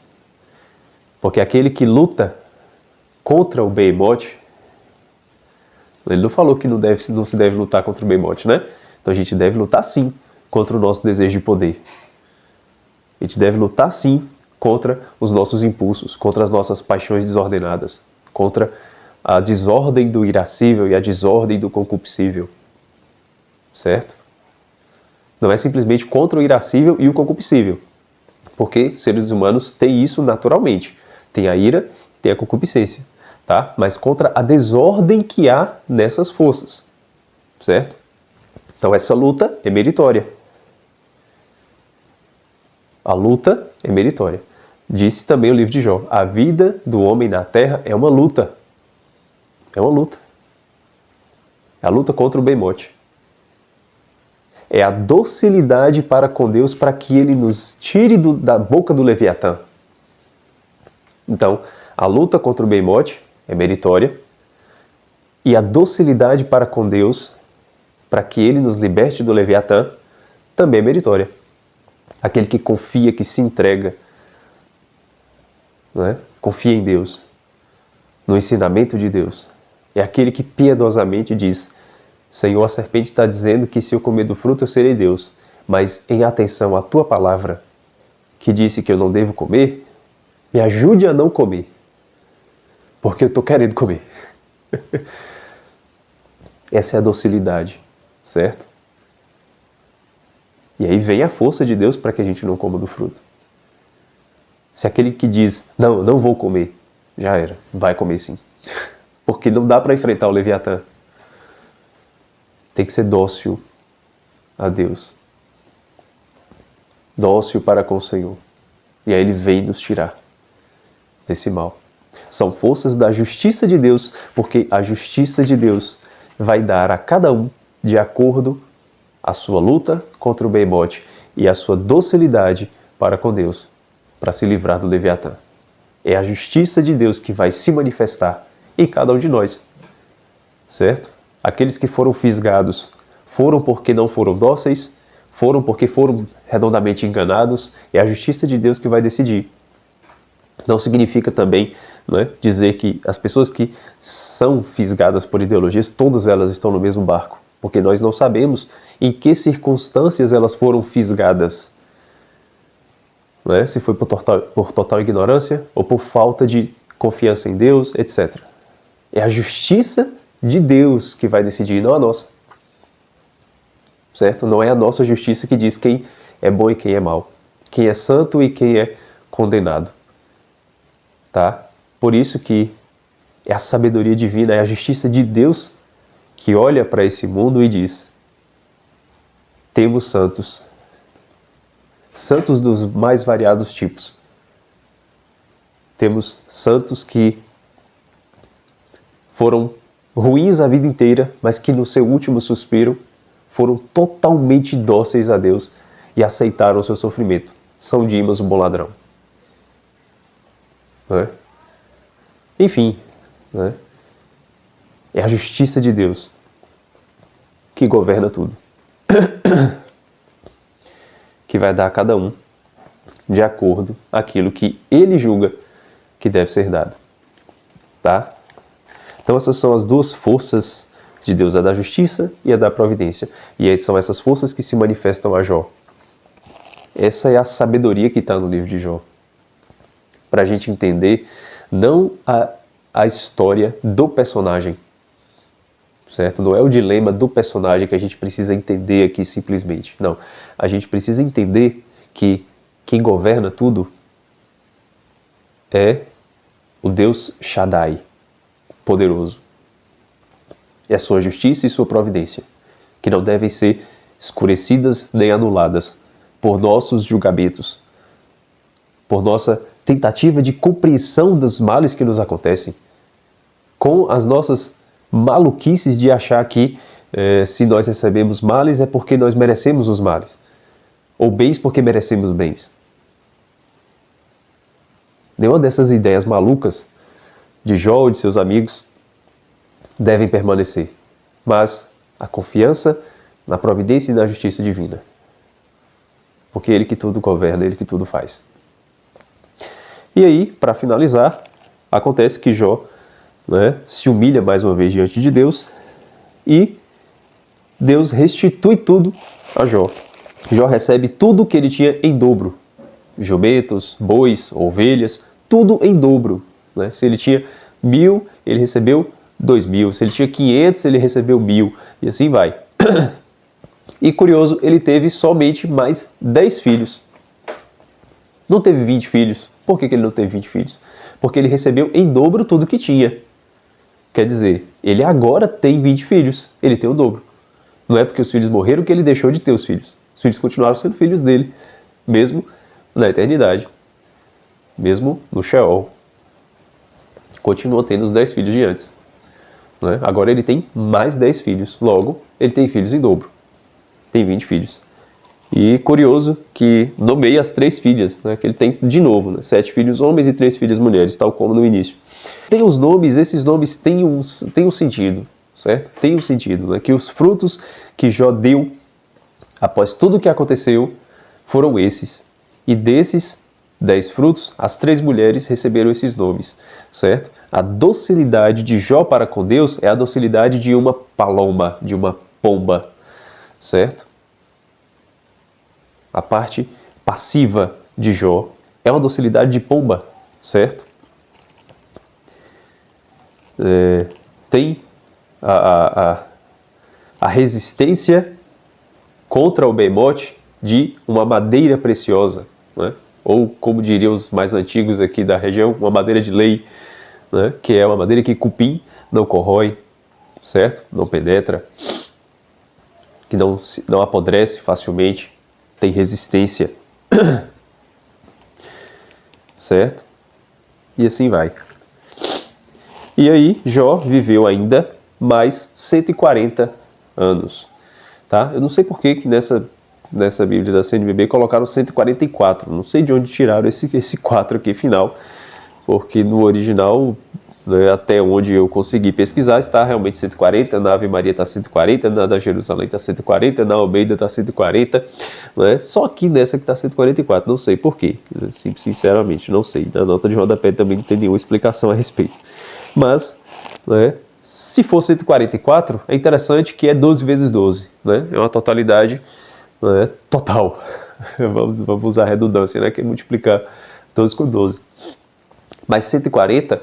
Porque aquele que luta contra o Behemoth, ele não falou que não se deve lutar contra o Behemoth, né? Então a gente deve lutar sim contra o nosso desejo de poder. A gente deve lutar sim contra os nossos impulsos, contra as nossas paixões desordenadas, contra a desordem do irascível e a desordem do concupiscível. Certo? Não é simplesmente contra o irascível e o concupiscível, porque seres humanos têm isso naturalmente. Tem a ira, tem a concupiscência, tá? Mas contra a desordem que há nessas forças. Certo? Então essa luta é meritória. A luta é meritória. Disse também o livro de Jó, a vida do homem na terra é uma luta. É uma luta. É a luta contra o Behemoth. É a docilidade para com Deus para que ele nos tire da boca do Leviatã. Então, a luta contra o Behemoth é meritória. E a docilidade para com Deus para que ele nos liberte do Leviatã também é meritória. Aquele que confia, que se entrega, né? Confia em Deus, no ensinamento de Deus. É aquele que piedosamente diz, Senhor, a serpente está dizendo que se eu comer do fruto eu serei Deus, mas em atenção à tua palavra, que disse que eu não devo comer, me ajude a não comer, porque eu estou querendo comer. Essa é a docilidade, certo? E aí vem a força de Deus para que a gente não coma do fruto. Se aquele que diz, não vou comer, já era, vai comer sim. Porque não dá para enfrentar o Leviatã. Tem que ser dócil a Deus. Dócil para com o Senhor. E aí ele vem nos tirar desse mal. São forças da justiça de Deus, porque a justiça de Deus vai dar a cada um de acordo a sua luta contra o Behemoth e a sua docilidade para com Deus, para se livrar do Leviatã. É a justiça de Deus que vai se manifestar em cada um de nós, certo? Aqueles que foram fisgados foram porque não foram dóceis, foram porque foram redondamente enganados, é a justiça de Deus que vai decidir. Não significa também, né, dizer que as pessoas que são fisgadas por ideologias, todas elas estão no mesmo barco, porque nós não sabemos em que circunstâncias elas foram fisgadas. Né? Se foi por total ignorância ou por falta de confiança em Deus, etc. É a justiça de Deus que vai decidir, não a nossa. Certo? Não é a nossa justiça que diz quem é bom e quem é mau. Quem é santo e quem é condenado. Tá? Por isso que é a sabedoria divina, é a justiça de Deus que olha para esse mundo e diz: temos santos. Santos dos mais variados tipos. Temos santos que foram ruins a vida inteira, mas que no seu último suspiro foram totalmente dóceis a Deus e aceitaram o seu sofrimento. São Dimas, o bom ladrão. Né? Enfim, né? É a justiça de Deus que governa tudo. Que vai dar a cada um de acordo com aquilo que ele julga que deve ser dado. Tá? Então essas são as duas forças de Deus, a da justiça e a da providência. E aí são essas forças que se manifestam a Jó. Essa é a sabedoria que está no livro de Jó. Para a gente entender não a história do personagem, certo? Não é o dilema do personagem que a gente precisa entender aqui simplesmente. Não. A gente precisa entender que quem governa tudo é o Deus Shaddai, poderoso. É a sua justiça e sua providência, que não devem ser escurecidas nem anuladas por nossos julgamentos, por nossa tentativa de compreensão dos males que nos acontecem, com as nossas maluquices de achar que se nós recebemos males é porque nós merecemos os males, ou bens porque merecemos bens. Nenhuma dessas ideias malucas de Jó ou de seus amigos devem permanecer, mas a confiança na providência e na justiça divina. Porque é Ele que tudo governa, é Ele que tudo faz. E aí, para finalizar, acontece que Jó se humilha mais uma vez diante de Deus e Deus restitui tudo a Jó. Jó recebe tudo que ele tinha em dobro. Jumentos, bois, ovelhas, tudo em dobro. Se ele tinha 1.000, ele recebeu 2.000. Se ele tinha 500, ele recebeu 1.000. E assim vai. E curioso, ele teve somente mais 10 filhos. Não teve 20 filhos. Por que ele não teve 20 filhos? Porque ele recebeu em dobro tudo que tinha. Quer dizer, ele agora tem 20 filhos. Ele tem o dobro. Não é porque os filhos morreram que ele deixou de ter os filhos. Os filhos continuaram sendo filhos dele, mesmo na eternidade. Mesmo no Sheol. Continuou tendo os 10 filhos de antes. Agora ele tem mais 10 filhos. Logo, ele tem filhos em dobro. Tem 20 filhos. E curioso que nomeia as 3 filhas, que ele tem de novo, 7 filhos homens e 3 filhas mulheres, tal como no início. Tem os nomes, esses nomes têm um sentido, certo? Tem um sentido, que os frutos que Jó deu após tudo o que aconteceu foram esses. E desses 10 frutos, as 3 mulheres receberam esses nomes, certo? A docilidade de Jó para com Deus é a docilidade de uma paloma, de uma pomba, certo? A parte passiva de Jó é uma docilidade de pomba, certo? Tem a resistência contra o behemoth de uma madeira preciosa, ou como diriam os mais antigos aqui da região, uma madeira de lei, que é uma madeira que cupim não corrói, certo? Não penetra, que não apodrece facilmente, tem resistência, certo? E assim vai. E aí Jó viveu ainda mais 140 anos, tá? Eu não sei por que nessa Bíblia da CNBB colocaram 144, não sei de onde tiraram esse 4 aqui final, porque no original, até onde eu consegui pesquisar, está realmente 140, na Ave Maria está 140, na da Jerusalém está 140, na Almeida está 140, só que nessa que está 144, não sei por quê, sinceramente, não sei, na nota de rodapé também não tem nenhuma explicação a respeito. Mas, se for 144, é interessante que é 12 vezes 12, é uma totalidade total, vamos usar a redundância, que é multiplicar 12 com 12. Mas 140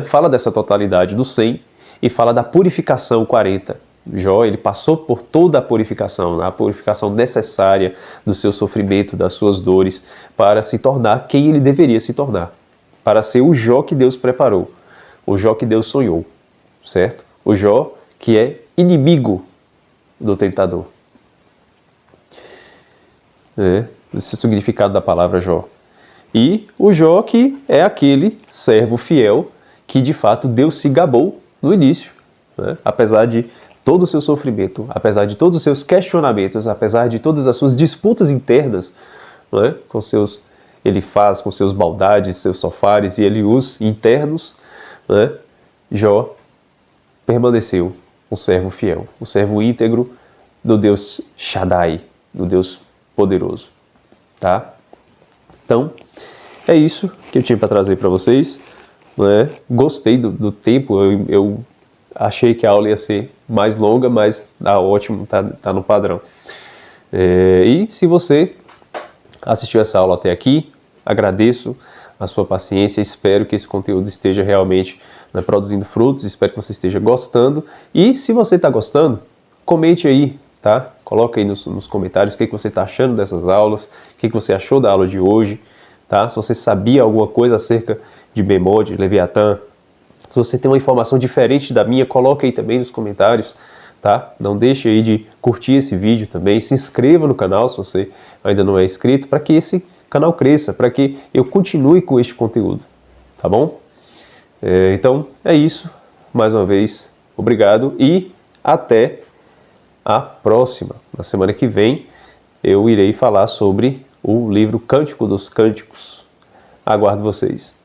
fala dessa totalidade do 100 e fala da purificação 40. Jó, ele passou por toda a purificação necessária do seu sofrimento, das suas dores, para se tornar quem ele deveria se tornar, para ser o Jó que Deus preparou, o Jó que Deus sonhou, certo? O Jó que é inimigo do tentador. Esse é o significado da palavra Jó. E o Jó que é aquele servo fiel que de fato Deus se gabou no início, apesar de todo o seu sofrimento, apesar de todos os seus questionamentos, apesar de todas as suas disputas internas, com seus Elifaz, com seus Baldades, seus Sofares e Eliús internos, Jó permaneceu um servo fiel, um servo íntegro do Deus Shaddai, do Deus poderoso, tá? Então, é isso que eu tinha para trazer para vocês, né? Gostei do tempo, eu achei que a aula ia ser mais longa, mas tá ótimo, tá no padrão. E se você assistiu essa aula até aqui, agradeço a sua paciência, espero que esse conteúdo esteja realmente, né, produzindo frutos, espero que você esteja gostando. E se você está gostando, comente aí, tá? Coloca aí nos comentários o que você está achando dessas aulas, o que você achou da aula de hoje, tá? Se você sabia alguma coisa acerca de Bemod, Leviatã, se você tem uma informação diferente da minha, coloca aí também nos comentários, tá? Não deixe aí de curtir esse vídeo também, se inscreva no canal se você ainda não é inscrito, para que esse canal cresça, para que eu continue com este conteúdo, tá bom? Então, é isso. Mais uma vez, obrigado e até a próxima. Na semana que vem, eu irei falar sobre o livro Cântico dos Cânticos. Aguardo vocês.